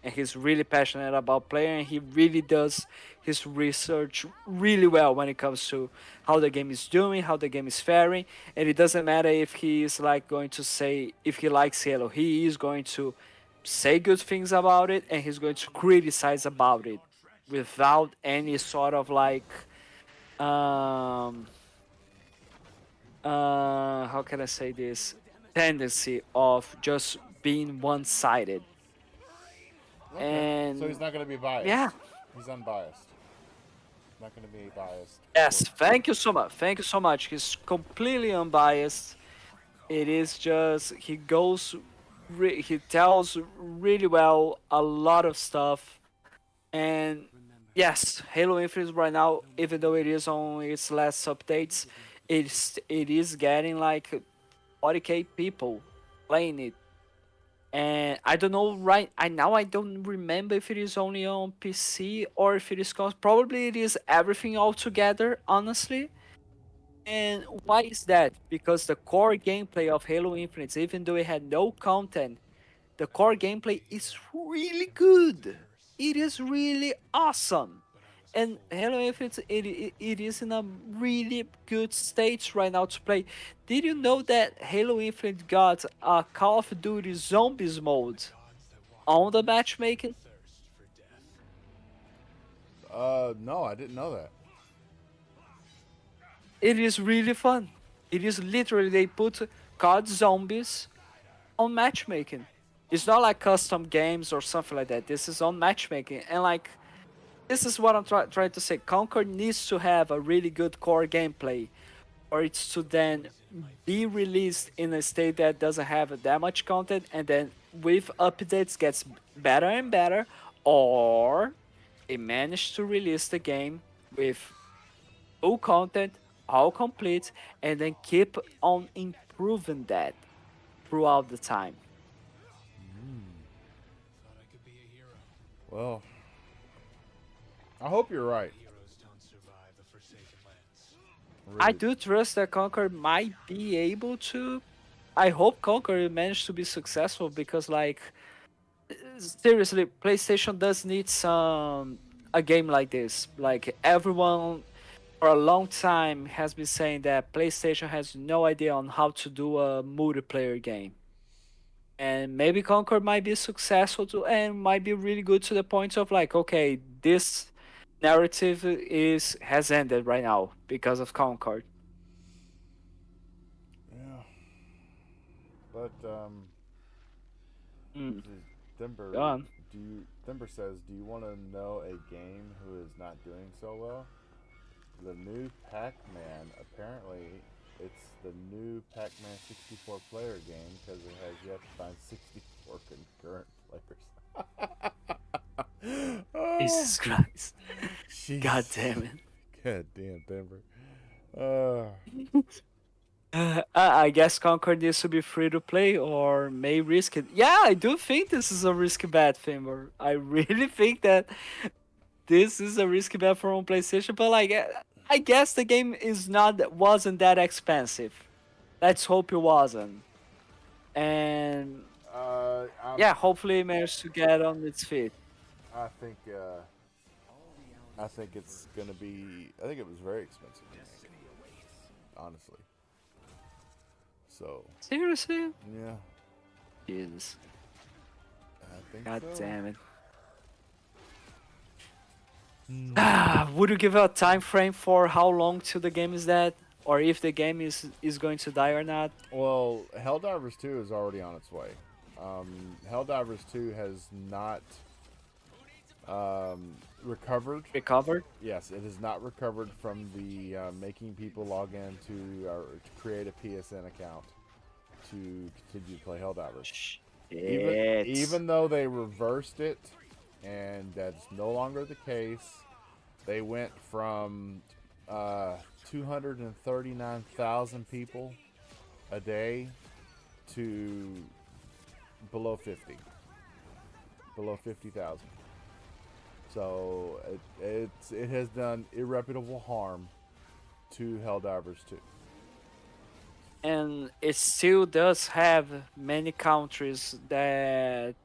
And he's really passionate about playing. He really does his research really well when it comes to how the game is doing, how the game is faring. And it doesn't matter if he is like going to say if he likes Halo. He is going to say good things about it, and he's going to criticize about it without any sort of like um how can I say this, tendency of just being one-sided. Okay. So he's And not going to be biased. yeah, He's unbiased. Not going to be biased. yes, thank you so much. Thank you so much. He's completely unbiased. It is just he tells really well a lot of stuff. And yes, Halo Infinite right now, even though it is on its last updates, it is getting like 40k people playing it. And I don't know I don't remember if it is only on PC or if it is probably it is everything all together, honestly. And why is that? Because the core gameplay of Halo Infinite, even though it had no content, the core gameplay is really good. It is really awesome. And Halo Infinite, it is in a really good stage right now to play. Did you know that Halo Infinite got a Call of Duty Zombies mode on the matchmaking? No, I didn't know that. It is really fun. It is literally they put COD Zombies on matchmaking. It's not like custom games or something like that. This is on matchmaking. And like, this is what I'm trying to say. Conquer needs to have a really good core gameplay, or it's to then be released in a state that doesn't have that much content, and then with updates gets better and better, or they manage to release the game with full content, all complete, and then keep on improving that throughout the time. Well, I hope you're right. I Really. do trust that Conquer might be able to. I hope Conquer managed to be successful because, like, seriously, PlayStation does need some a game like this. Like everyone for a long time has been saying that PlayStation has no idea on how to do a multiplayer game. And maybe Conquer might be successful to and might be really good to the point of like, okay, this narrative is has ended right now because of Concord. Yeah. But Mm, this is Thimber, go on. Thimber says, do you want to know a game who is not doing so well? The new Pac-Man. Apparently, it's the new Pac-Man 64 player game because it has yet to find 64 concurrent players. Oh, Jesus Christ. God jeez. damn it. God damn, Thimber. Uh, I guess Concord needs to be free to play or may risk it. Yeah, I do think this is a risky bet, Fimber. I really think that this is a risky bet for on PlayStation, but like I guess the game wasn't that expensive. Let's hope it wasn't. And uh, I'm, yeah, hopefully it managed to get on its feet. I think I think it's gonna be. I think it was very expensive to make, honestly. So Seriously? yeah, Jesus. I think God so. damn it. Would you give a time frame for how long till the game is dead? Or if the game is going to die or not? Well, Helldivers 2 is already on its way. Helldivers 2 has not recovered. Recovered? Yes, it has not recovered from the making people log in to create a PSN account to continue to play Helldivers. Even though they reversed it, and that's no longer the case, they went from 239,000 people a day to below 50,000. So it has done irreparable harm to Helldivers 2. And it still does have many countries that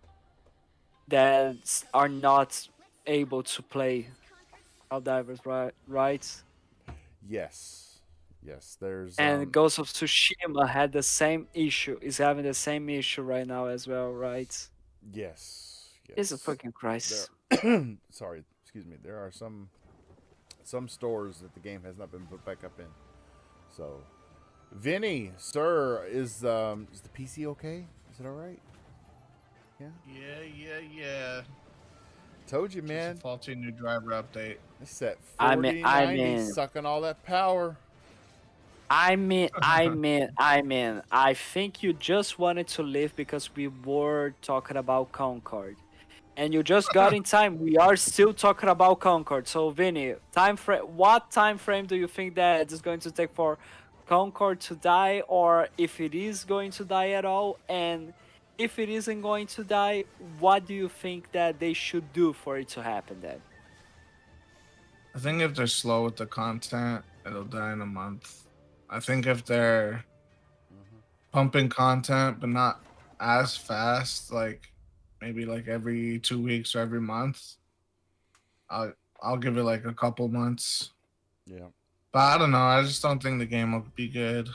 are not able to play Helldivers, right? Yes, there's And Ghost of Tsushima had the same issue, is having the same issue right now as well, right? yes, It's a fucking crisis. sorry, excuse me. There are some stores that the game has not been put back up in. So Vinny, sir, is the PC okay? Is it all right? Yeah. Yeah. Told you, Just a man. faulty new driver update. It's that I mean, 4090 sucking all that power. I think you just wanted to leave because we were talking about Concord. And you just got in time. We are still talking about Concord. So, Vinny, what time frame do you think that is going to take for Concord to die, or if it is going to die at all? And if it isn't going to die, what do you think that they should do for it to happen then? I think if they're slow with the content, it'll die in a month. I think if they're pumping content but not as fast, like maybe like every 2 weeks or every month, I'll give it like a couple months. Yeah. But I don't know. I just don't think the game will be good.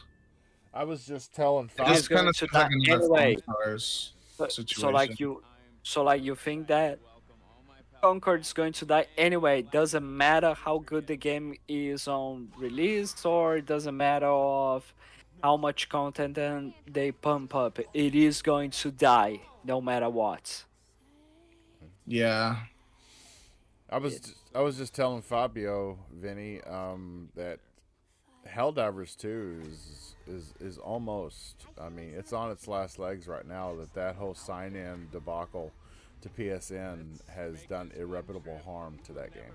I was just telling It This is Fabio. kind going of to seems like die another anyway. Foam Stars So situation. like you think that Concord is going to die anyway. Doesn't matter how good the game is on release, or it doesn't matter of how much content and they pump up. It is going to die no matter what. Yeah. I was just telling Fabio, Vinny, that Helldivers 2 is almost. I mean, it's on its last legs right now. That whole sign-in debacle to PSN has done irreparable harm to that game.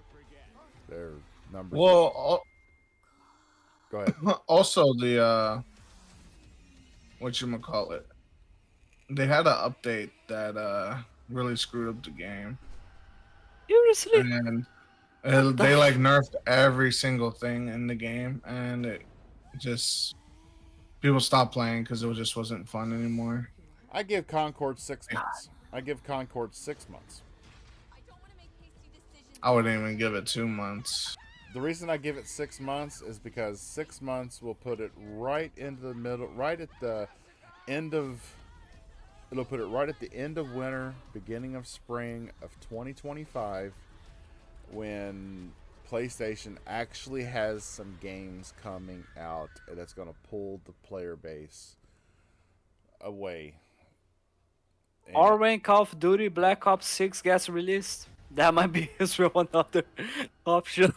Their numbers. Well, Go ahead. also the whatchamacallit, they had an update that really screwed up the game, Seriously? and they like nerfed every single thing in the game, and it just people stopped playing because it just wasn't fun anymore. I give Concord 6 months. I give Concord 6 months. I wouldn't even give it 2 months. The reason I give it 6 months is because 6 months will put it right into the middle, right at the end of. It'll put it right at the end of winter, beginning of spring of 2025, when PlayStation actually has some games coming out that's going to pull the player base away. And Or when Call of Duty Black Ops 6 gets released, that might be as well another option.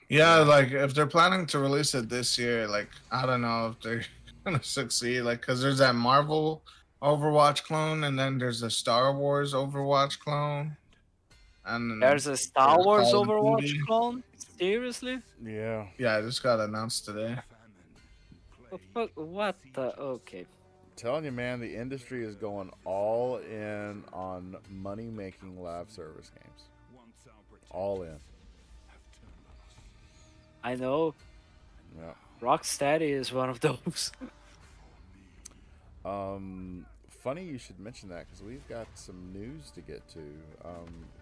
Yeah, like if they're planning to release it this year, like I don't know if they're gonna succeed. Like, cause there's that Marvel Overwatch clone, and then there's a Star Wars Overwatch clone, and then There's a Star there's Wars Call of Overwatch Duty. clone? Seriously? yeah, Yeah, it just got announced today. What the? Okay. telling you, man, the industry is going all in on money-making live service games. All in. I know Yeah. Rocksteady is one of those. Funny you should mention that because we've got some news to get to.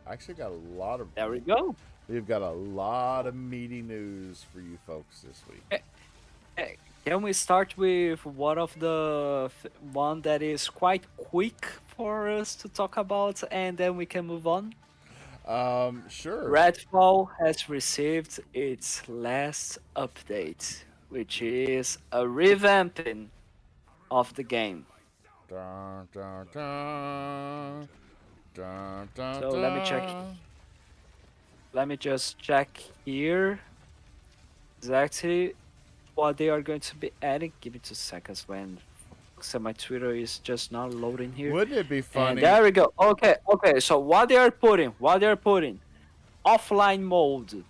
I actually got a lot of. There we go. We've got a lot of meaty news for you folks this week. Can we start with one of the one that is quite quick for us to talk about, and then we can move on? Sure. Redfall has received its last update, which is a revamping of the game. Dun, dun, dun. Dun, dun, So let me check. dun. Let me just check here exactly what they are going to be adding. Give me 2 seconds when so my Twitter is just not loading here. Wouldn't it be And funny? there we go. Okay. So what they are putting, offline mode.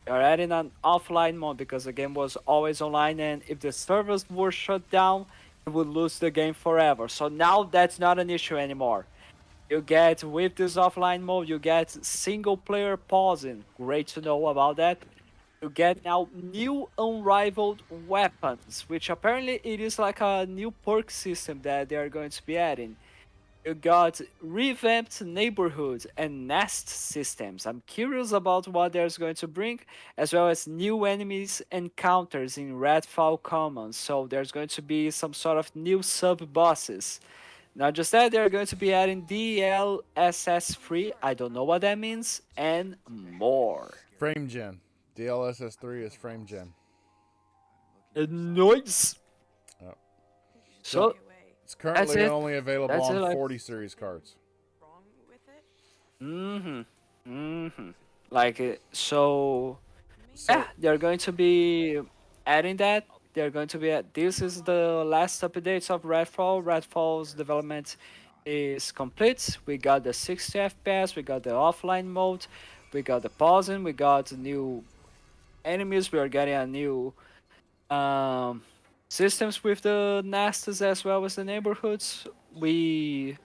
They're adding an offline mode because the game was always online, and if the servers were shut down, you would lose the game forever. So now that's not an issue anymore. You get, with this offline mode, you get single player pausing. Great to know about that. You get now new unrivaled weapons, which apparently it is like a new perk system that they are going to be adding. You got revamped neighborhood and nest systems. I'm curious about what there's going to bring, as well as new enemies encounters in Redfall Commons. So there's going to be some sort of new sub bosses. Not just that, they're going to be adding DLSS free. I don't know what that means, and more. Frame gen. DLSS 3 is frame gen. Nice. So It's currently it. only available That's it, on like- 40 series cards. Like so. So, Yeah, they're going to be adding that. They're going to be at this is the last updates of Redfall. Redfall's development is complete. We got the 60 FPS, we got the offline mode, we got the pausing, we got new enemies, we are getting a new um, systems with the nests as well as the neighborhoods. We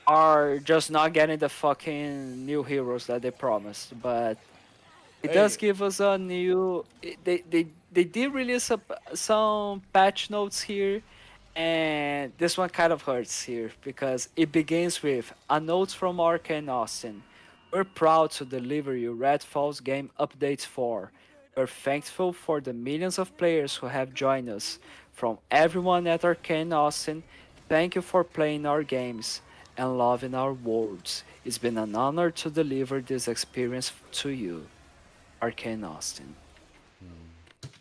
are just not getting the fucking new heroes that they promised, but it does hey, give us a new. They did release some patch notes here, and this one kind of hurts here because it begins with a note from Arcane Austin. We're proud to deliver you Redfall's game updates 4. We're thankful for the millions of players who have joined us. From everyone at Arcane Austin, thank you for playing our games and loving our worlds. It's been an honor to deliver this experience to you. Arcane Austin.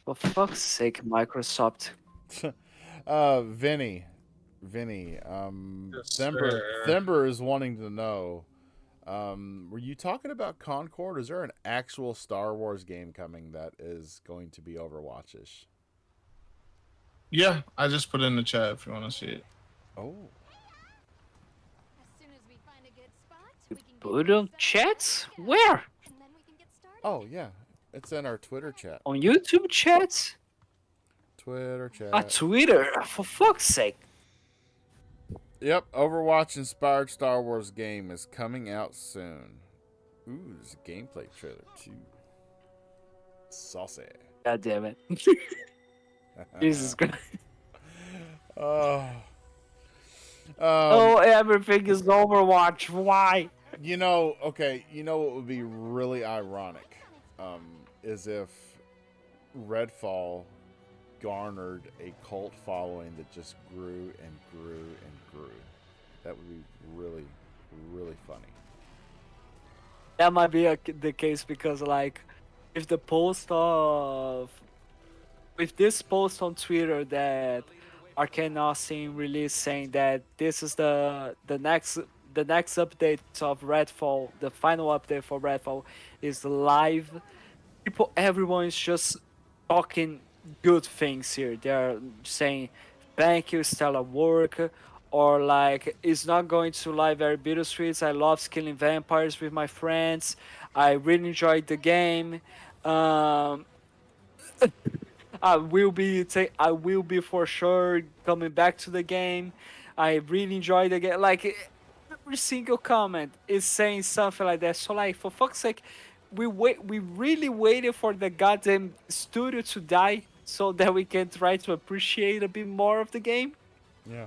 For fuck's sake, Microsoft. Vinny, Yes, Thember, sir. Thember is wanting to know, were you talking about Concord? Is there an actual Star Wars game coming that is going to be Overwatch-ish? Yeah, I just put it in the chat if you want to see it. Oh, As soon as we find a good spot, we can Put get on chats? Where? and then we can get started. oh yeah, it's in our Twitter chat. On YouTube chats? Twitter chat. On Twitter? For fuck's sake. Yep, Overwatch-inspired Star Wars game is coming out soon. Ooh, there's a gameplay trailer too. Saucy. God damn it. Jesus Christ. Oh. Oh, everything is Overwatch. Why? You know, okay, you know what would be really ironic is if Redfall garnered a cult following that just grew and grew and grew. That would be really, really funny. That might be the case because, like, if the post of. With this post on Twitter that Arcane Austin released saying that this is the next update of Redfall, the final update for Redfall is live. Everyone is just talking good things here. They're saying thank you, stellar work, or like it's not going to lie, very bittersweet. I love killing vampires with my friends. I really enjoyed the game. I will be for sure coming back to the game. I really enjoy the game. Like every single comment is saying something like that. So like for fuck's sake, we really waited for the goddamn studio to die so that we can try to appreciate a bit more of the game. Yeah.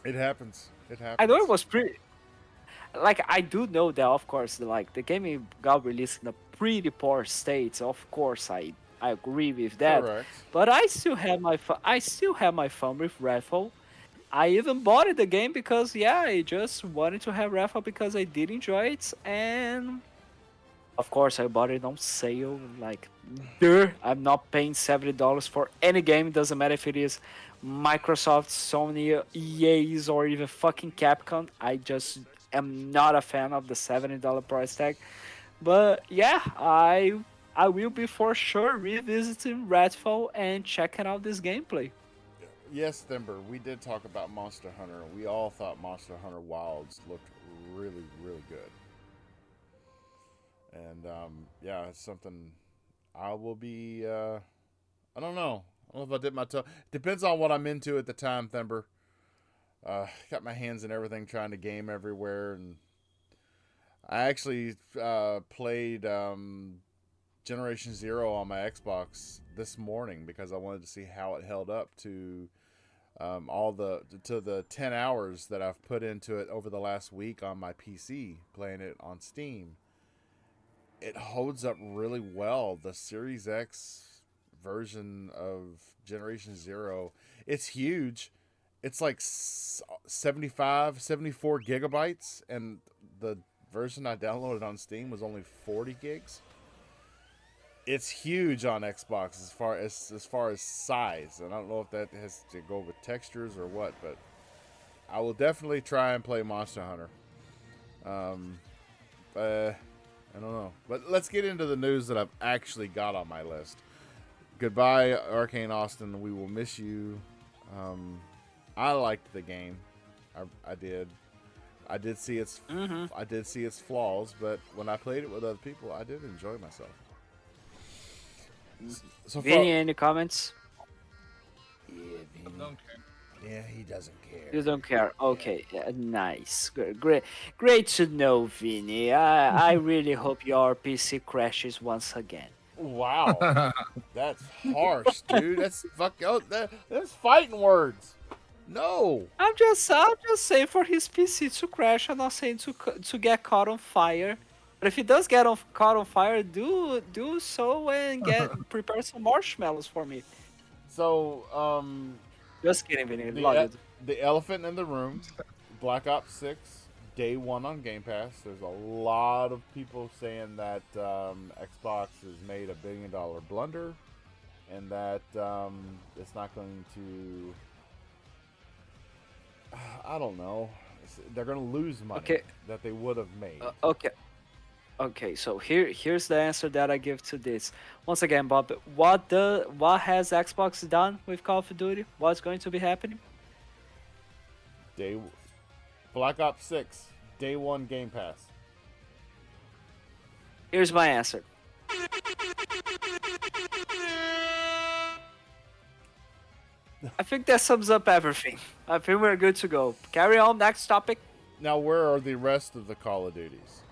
It happens. It happens. I know it was pretty. Like I do know that, of course, like the game got released in a pretty poor state. Of course, I agree with that. Correct. But I still have my fun with Redfall. I even bought the game because I just wanted to have Redfall because I did enjoy it, and of course I bought it on sale. Like, I'm not paying $70 for any game. Doesn't matter if it is Microsoft, Sony, EA's, or even fucking Capcom. I just am not a fan of the $70 price tag. But yeah, I will be for sure revisiting Redfall and checking out this gameplay. Yes, Thember, we did talk about Monster Hunter. We all thought Monster Hunter Wilds looked really, really good. And yeah, it's something I will be. I don't know. I don't know if I dip my toe. Depends on what I'm into at the time, Thember. Got my hands in everything, trying to game everywhere, and I actually played Generation Zero on my Xbox this morning because I wanted to see how it held up to the 10 hours that I've put into it over the last week on my PC, playing it on Steam. It holds up really well. The Series X version of Generation Zero, it's huge. It's like 74 gigabytes, and the version I downloaded on Steam was only 40 gigs. It's huge on Xbox as far as size, and I don't know if that has to go with textures or what, but I will definitely try and play Monster Hunter. I don't know, but let's get into the news that I've actually got on my list. Goodbye, Arcane Austin. We will miss you. I liked the game. I did. I did see its flaws, but when I played it with other people, I did enjoy myself. So far, Vinny, any comments? Don't care. yeah, he doesn't care. You don't care. Okay, yeah, nice. Great to know, Vinny. I really hope your PC crashes once again. Wow, that's harsh, dude. That's that's fighting words. No. I'm just saying for his PC to crash. I'm not saying to get caught on fire. But if he does get caught on fire, do so and prepare some marshmallows for me. So, Just kidding, Vinny. the, Love e- it. the elephant in the room, Black Ops 6, day one on Game Pass. There's a lot of people saying that Xbox has made $1 billion blunder, and that it's not going to. I don't know. They're going to lose money Okay. that they would have made. Okay, so here's the answer that I give to this. Once again, Bob, what has Xbox done with Call of Duty? What's going to be happening? Black Ops 6, day one Game Pass. Here's my answer. I think that sums up everything. I think we're good to go. Carry on, next topic. Now, where are the rest of the Call of Duties?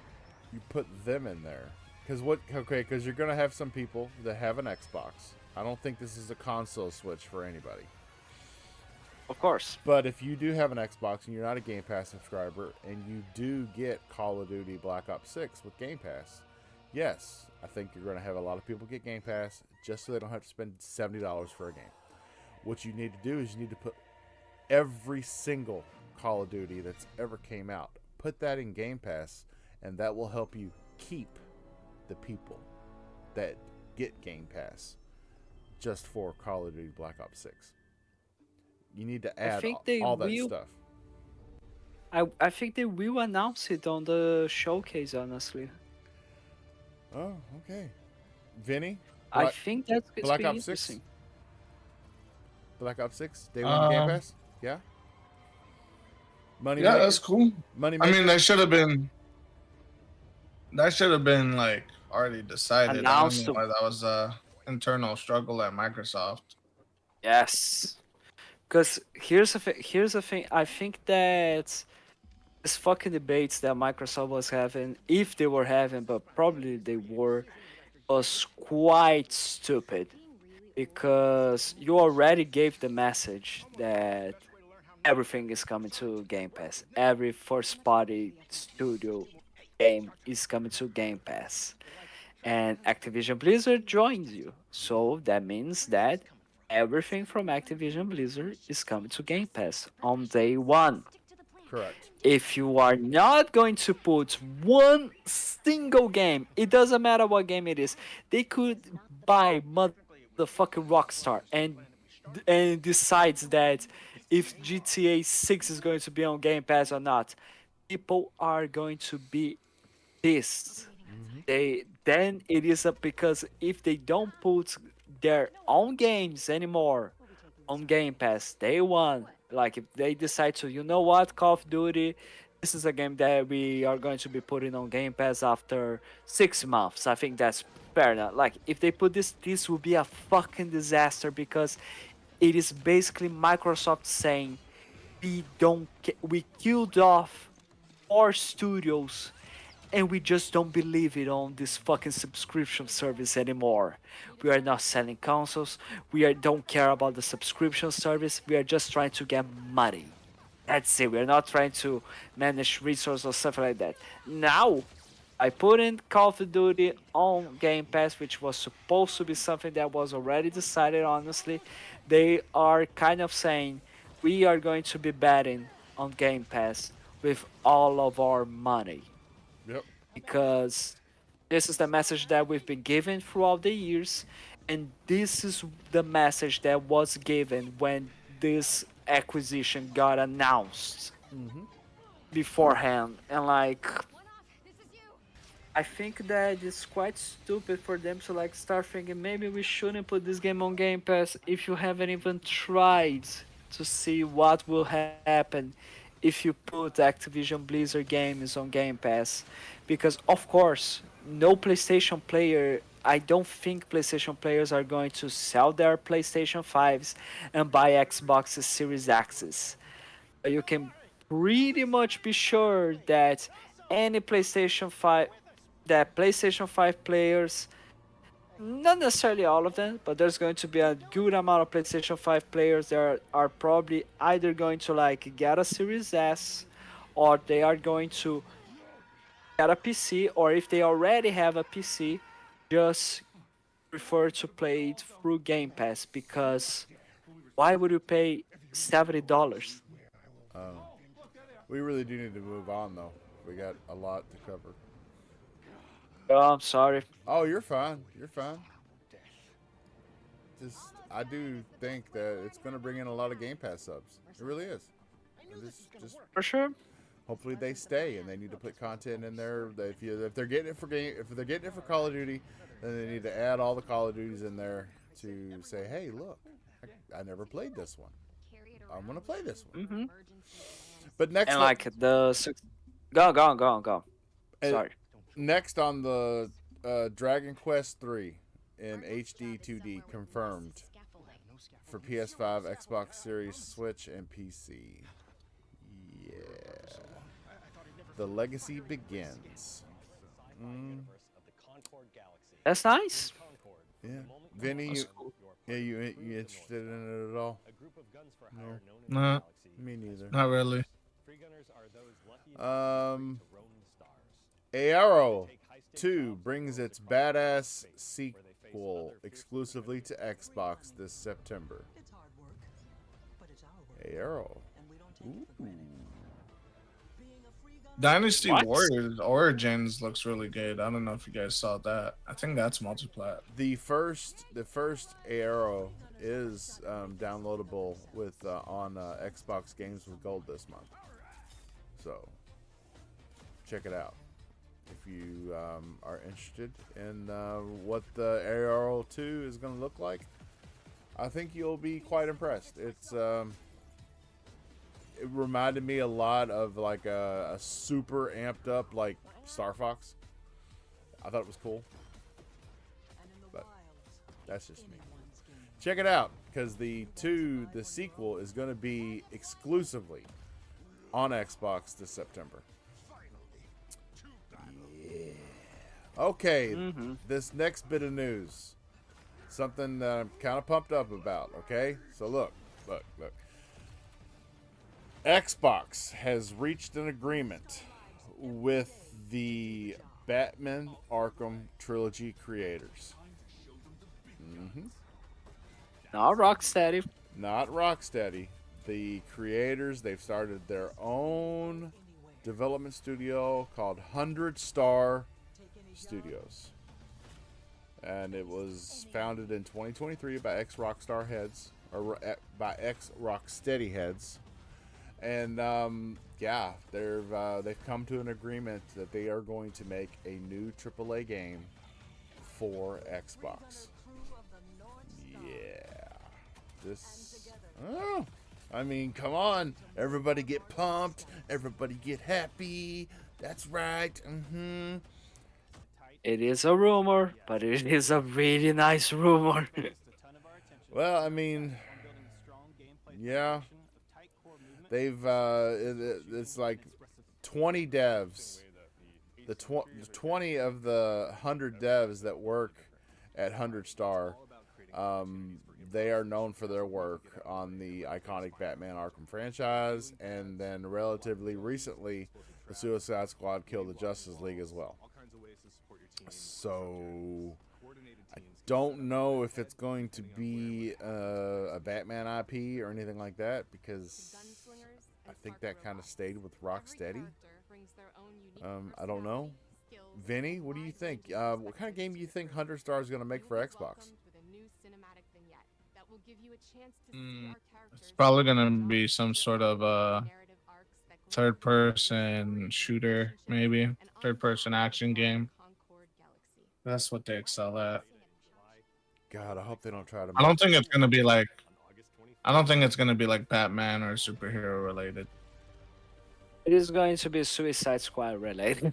You put them in there. Because you're going to have some people that have an Xbox. I don't think this is a console switch for anybody. Of course. But if you do have an Xbox and you're not a Game Pass subscriber and you do get Call of Duty Black Ops 6 with Game Pass, yes, I think you're going to have a lot of people get Game Pass just so they don't have to spend $70 for a game. What you need to do is you need to put every single Call of Duty that's ever came out, put that in Game Pass, and that will help you keep the people that get Game Pass just for Call of Duty Black Ops 6. You need to add think they all that will- stuff. I think they will announce it on the showcase, honestly. Oh, okay. Vinny? I Black, think that's going to Black be Ops 6? interesting. Black Ops 6? Day one Game Pass? Yeah? Money Yeah, maker? that's cool. Money I maker? mean, that should have been. That should have been like already decided. I Announced don't know why that was a internal struggle at Microsoft. Yes. Because here's the thing. I think that these fucking debates that Microsoft was having, if they were having, but probably they were, was quite stupid. Because you already gave the message that everything is coming to Game Pass. Every first party studio game is coming to Game Pass. And Activision Blizzard joins you. So that means that everything from Activision Blizzard is coming to Game Pass on day one. Correct. If you are not going to put one single game, it doesn't matter what game it is, they could buy motherfucking Rockstar and decides that if GTA 6 is going to be on Game Pass or not, people are going to be pissed. Then it is because if they don't put their own games anymore on Game Pass day one, like if they decide to, you know what, Call of Duty, this is a game that we are going to be putting on Game Pass after 6 months. I think that's fair enough. Like if they put this will be a fucking disaster because it is basically Microsoft saying we killed off 4 studios and we just don't believe it on this fucking subscription service anymore. We are not selling consoles. Don't care about the subscription service. We are just trying to get money. That's it. We're not trying to manage resources or stuff like that. Now, I put in Call of Duty on Game Pass, which was supposed to be something that was already decided, honestly. They are kind of saying, we are going to be betting on Game Pass with all of our money. Yep. Because This is the message that we've been given throughout the years, and this is the message that was given when this acquisition got announced beforehand. And like, I think that it's quite stupid for them to like start thinking maybe we shouldn't put this game on Game Pass if you haven't even tried to see what will happen if you put Activision Blizzard games on Game Pass. Because of course, no PlayStation player, I don't think PlayStation players are going to sell their PlayStation 5s and buy Xbox Series X's. You can pretty much be sure that any PlayStation 5 players, not necessarily all of them, but there's going to be a good amount of PlayStation 5 players that are probably either going to like get a Series S, or they are going to get a PC, or if they already have a PC, just prefer to play it through Game Pass, because why would you pay $70? We really do need to move on, though. We got a lot to cover. Oh, I'm sorry. Oh, you're fine. You're fine. Just, I do think that it's going to bring in a lot of Game Pass subs. It really is. Just For sure. hopefully they stay, and they need to put content in there. That if they're getting it for if they're getting it for Call of Duty, then they need to add all the Call of Duties in there to say, hey, look, I never played this one. I'm gonna play this one. Hmm. But next, And like go. uh, Sorry. next on the Dragon Quest 3 in HD 2D confirmed for PS5, Xbox Series, Switch, and PC. Yeah, the legacy begins. That's nice. Yeah, Vinny, That's you, cool. yeah, you interested in it at all? Nah, Me neither. not really. Aero 2 brings its badass sequel exclusively to Xbox this September. Aero. Ooh. Dynasty What? Warriors Origins looks really good. I don't know if you guys saw that. I think that's multiplat. The first Aero is downloadable with on Xbox Games with Gold this month. So check it out if you are interested in what the Aero 2 is going to look like. I think you'll be quite impressed. It reminded me a lot of like a super amped up like Star Fox. I thought it was cool, but that's just me. Check it out, because the sequel is going to be exclusively on Xbox this September. Yeah. Okay, this next bit of news, something that I'm kind of pumped up about. Okay, so look. Xbox has reached an agreement with the Batman Arkham Trilogy creators. Not Rocksteady. Not Rocksteady. The creators, they've started their own development studio called 100 Star Studios. And it was founded in 2023 by ex-Rockstar heads, or by ex-Rocksteady heads. And yeah, they've come to an agreement that they are going to make a new AAA game for Xbox. Yeah, this. Oh, I mean, come on, everybody get pumped, everybody get happy. That's right. It is a rumor, but it is a really nice rumor. Well, I mean, yeah. They've it's like 20 devs. The 20 of the 100 devs that work at 100 Star, they are known for their work on the iconic Batman Arkham franchise, and then relatively recently, the Suicide Squad killed the Justice League as well. So I don't know if it's going to be a Batman IP or anything like that, because I think that kind of stayed with Rocksteady. I don't know. Vinny, what do you think? What kind of game do you think Hunter Star is going to make for Xbox? It's probably gonna be some sort of third person shooter, maybe third person action game. That's what they excel at. God, I hope they don't try to. I don't think it's gonna be like. I don't think it's gonna be like Batman or superhero related. It is going to be Suicide Squad related.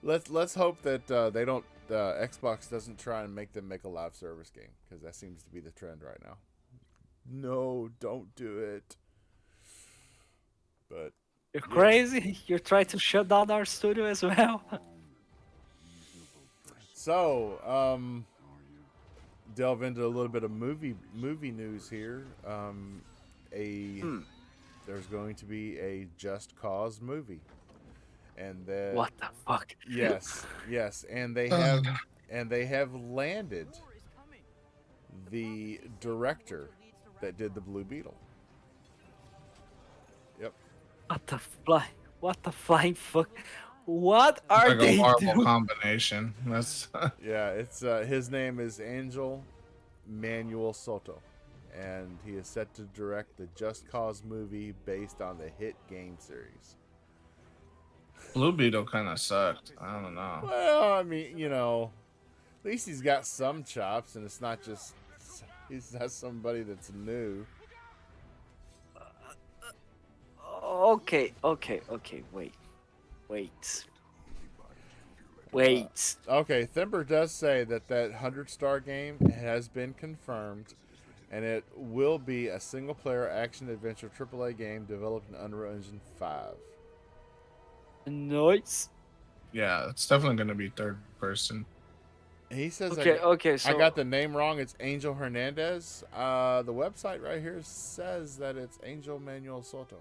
let's hope that they don't. Xbox doesn't try and make them make a live service game, because that seems to be the trend right now. No, don't do it. But You're crazy? You're trying to shut down our studio as well? so, delve into a little bit of movie news here. There's going to be a Just Cause movie, and that What the fuck? yes, and they have landed the director that did the Blue Beetle. Yep. What the flying fuck? What are Like a they horrible doing? combination. That's Yeah, it's his name is Angel Manuel Soto, and he is set to direct the Just Cause movie based on the hit game series. Blue Beetle kind of sucked. I don't know. Well, I mean, at least he's got some chops, and it's not just he's not somebody that's new. Okay, wait. Okay, Thimber does say that 100-star game has been confirmed, and it will be a single-player action-adventure AAA game developed in Unreal Engine 5. Nice. Yeah, it's definitely gonna be third person. He says, Okay, so I got the name wrong. It's Angel Hernandez. The website right here says that it's Angel Manuel Soto.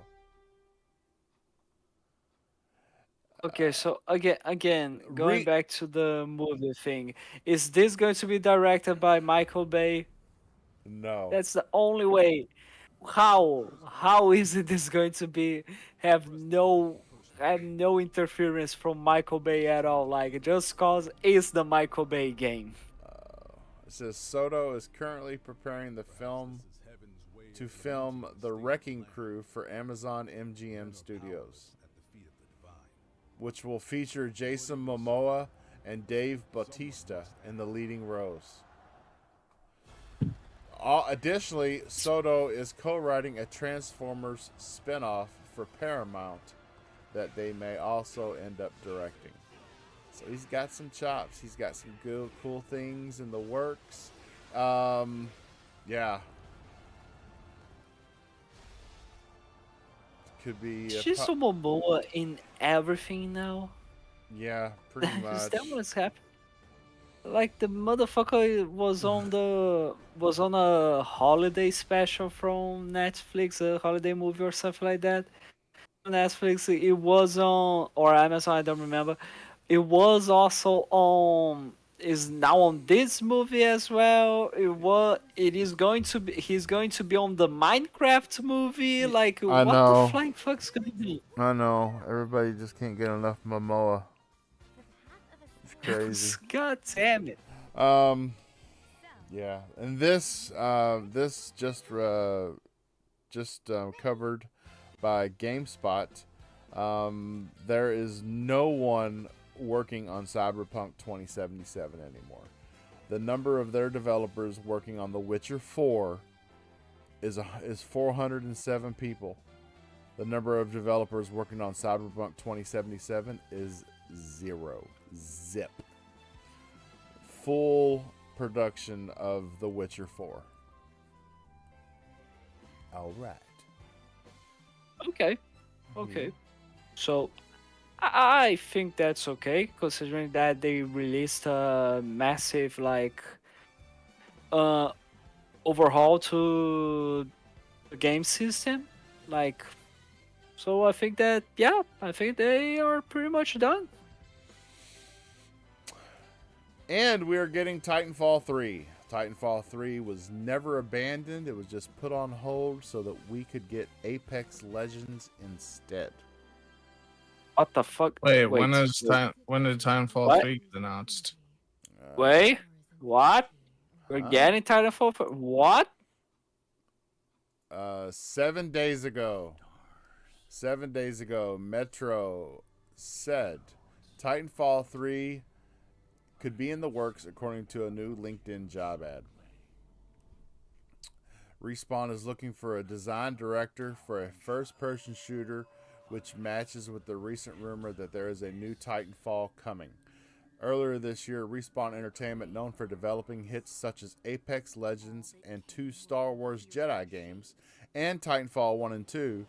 okay, so again, going back to the movie thing, is this going to be directed by Michael Bay? No. That's the only way. How is it this going to be have no interference from Michael Bay at all? Like, Just Cause is the Michael Bay game. It says Soto is currently preparing the film to film The Wrecking Crew for Amazon MGM Studios, which will feature Jason Momoa and Dave Bautista in the leading roles. Additionally, Soto is co-writing a Transformers spin-off for Paramount that they may also end up directing. So he's got some chops. He's got some good, cool things in the works. Yeah. Could be. Jason Momoa in everything now. Yeah, pretty Is much. that what's happening? Like, the motherfucker was on a holiday special from Netflix, a holiday movie or something like that. Netflix, it was on, or Amazon, I don't remember. It was also on, is now on this movie as well. He's going to be on the Minecraft movie. Like, what know. the flying fuck's gonna be? I know. Everybody just can't get enough Momoa. It's crazy. God damn it. Yeah, and this just covered by GameSpot. There is no one working on Cyberpunk 2077 anymore. The number of their developers working on The Witcher 4 is 407 people. The number of developers working on Cyberpunk 2077 is 0. Zip. Full production of The Witcher 4. All right. Okay. So, I think that's okay, considering that they released a massive, like, overhaul to the game system. Like, so I think that, yeah, I think they are pretty much done. And we're getting Titanfall 3. Titanfall 3 was never abandoned. It was just put on hold so that we could get Apex Legends instead. What the fuck? Wait, wait, when is wait, time? When did Titanfall What? 3 get announced? wait, what? We're Huh? getting Titanfall for what? 7 days ago. 7 days ago, Metro said Titanfall 3 could be in the works according to a new LinkedIn job ad. Respawn is looking for a design director for a first-person shooter, which matches with the recent rumor that there is a new Titanfall coming. Earlier this year, Respawn Entertainment, known for developing hits such as Apex Legends and 2 Star Wars Jedi games, and Titanfall 1 and 2,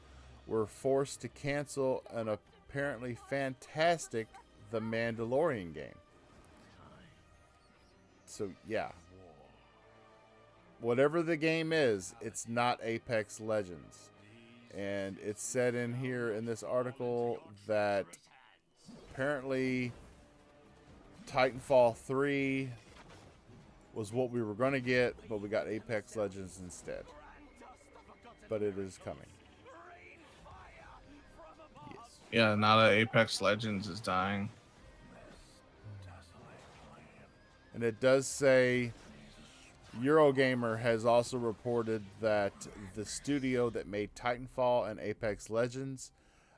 were forced to cancel an apparently fantastic The Mandalorian game. So, yeah. Whatever the game is, it's not Apex Legends. And it's said in here in this article that apparently Titanfall 3 was what we were going to get, but we got Apex Legends instead. But it is coming. Yes. Yeah, now that Apex Legends is dying. And it does say Eurogamer has also reported that the studio that made Titanfall and Apex Legends,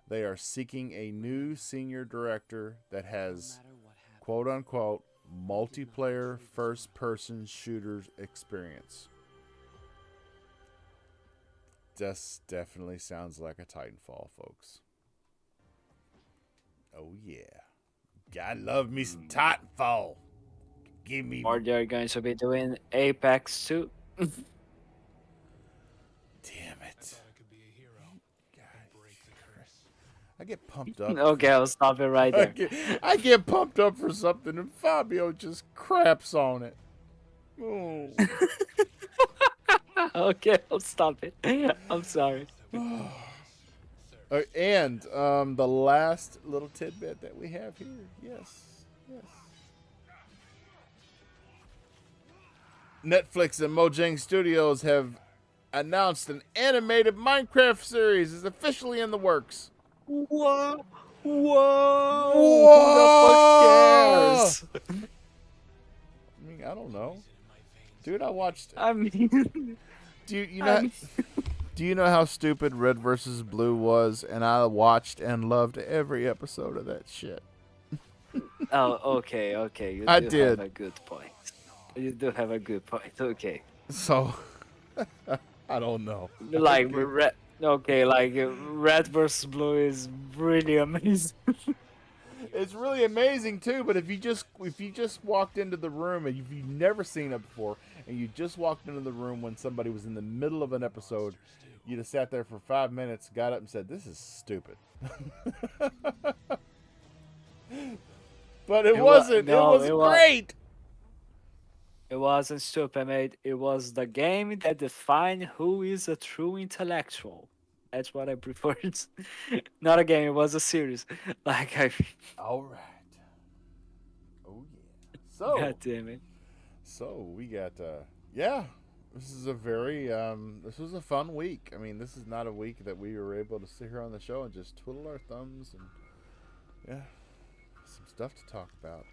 they are seeking a new senior director that has quote unquote multiplayer first person shooters experience. This definitely sounds like a Titanfall, folks. Oh yeah. Gotta love me some Titanfall. Give me Or they're going to be doing Apex 2. damn it. I get pumped up. Okay, I'll stop it right I there. get pumped up for something and Fabio just craps on it. Oh. Okay, I'll stop it. I'm sorry. And the last little tidbit that we have here. Yes. Netflix and Mojang Studios have announced an animated Minecraft series is officially in the works. Whoa! Whoa! Who the fuck cares? I mean, I don't know. Dude, I watched. I mean, Do you know how stupid Red vs. Blue was? And I watched and loved every episode of that shit. oh, okay. You I do did. have a good point. You do have a good point. Okay. So, I don't know. Like red. Okay, like Red vs. Blue is really amazing. It's really amazing too. But if you just walked into the room and if you've never seen it before, and you just walked into the room when somebody was in the middle of an episode, you'd have sat there for 5 minutes, got up, and said, "This is stupid." But it wasn't. no, it was great. It wasn't stupid, mate. It was the game that defined who is a true intellectual. That's what I preferred. Not a game, it was a series. Like I All right. Oh yeah. So. God damn it. So we got yeah, this is a very this was a fun week. I mean, this is not a week that we were able to sit here on the show and just twiddle our thumbs and yeah, some stuff to talk about.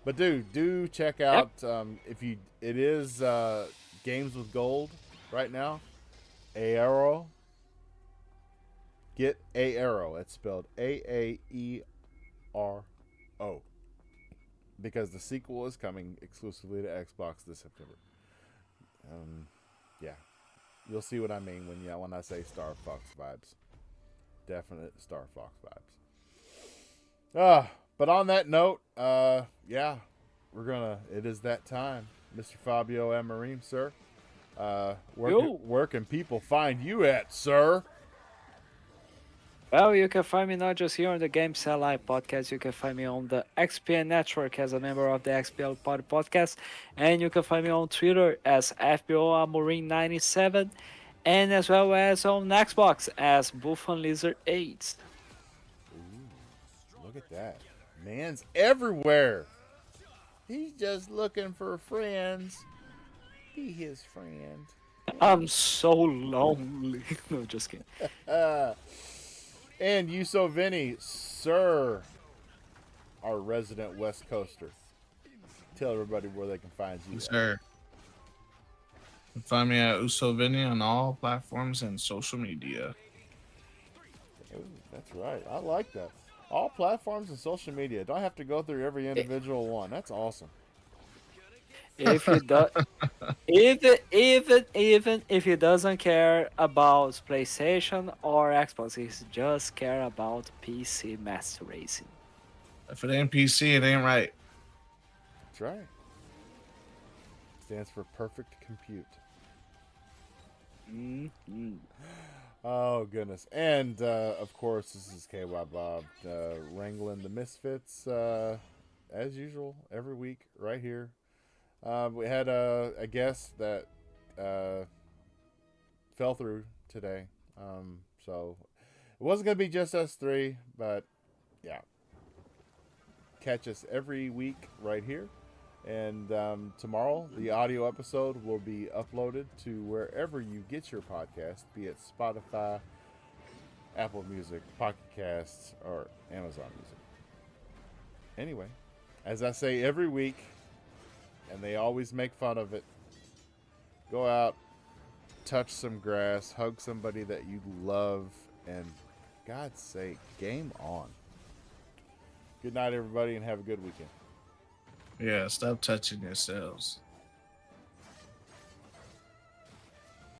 But do check out if you it is Games with Gold right now. Aero. Get Aero. It's spelled AAERO. Because the sequel is coming exclusively to Xbox this September. Yeah, you'll see what I mean when I say Star Fox vibes. Definite Star Fox vibes. But on that note, yeah, it is that time, Mr. Fabio Amarim, sir. Where can people find you at, sir? Well, you can find me not just here on the Games Live podcast. You can find me on the XPN Network as a member of the XPL Party Podcast. And you can find me on Twitter as FBO Amorim97. And as well as on Xbox as Buffon Lizard 8. Ooh, look at that. Man's everywhere. He's just looking for friends. Be his friend. I'm so lonely. No, just kidding. And Yuso Vinny, sir, our resident West Coaster. Tell everybody where they can find you. Yes, at. sir. You can find me at Usovini on all platforms and social media. Ooh, that's right. I like that. All platforms and social media. Don't have to go through every individual one. That's awesome. If he does, even if he doesn't care about PlayStation or Xbox, he just care about PC Master Racing. If it ain't PC, it ain't right. That's right. Stands for perfect compute. Mhm. Oh goodness! And of course, this is KY Bob wrangling the misfits as usual every week right here. We had a guest that fell through today, so it wasn't gonna be just us three. But yeah, catch us every week right here. And tomorrow, the audio episode will be uploaded to wherever you get your podcast, be it Spotify, Apple Music, Pocket Casts, or Amazon Music. Anyway, as I say every week, and they always make fun of it, go out, touch some grass, hug somebody that you love, and God's sake, game on. Good night, everybody, and have a good weekend. Yeah, stop touching yourselves.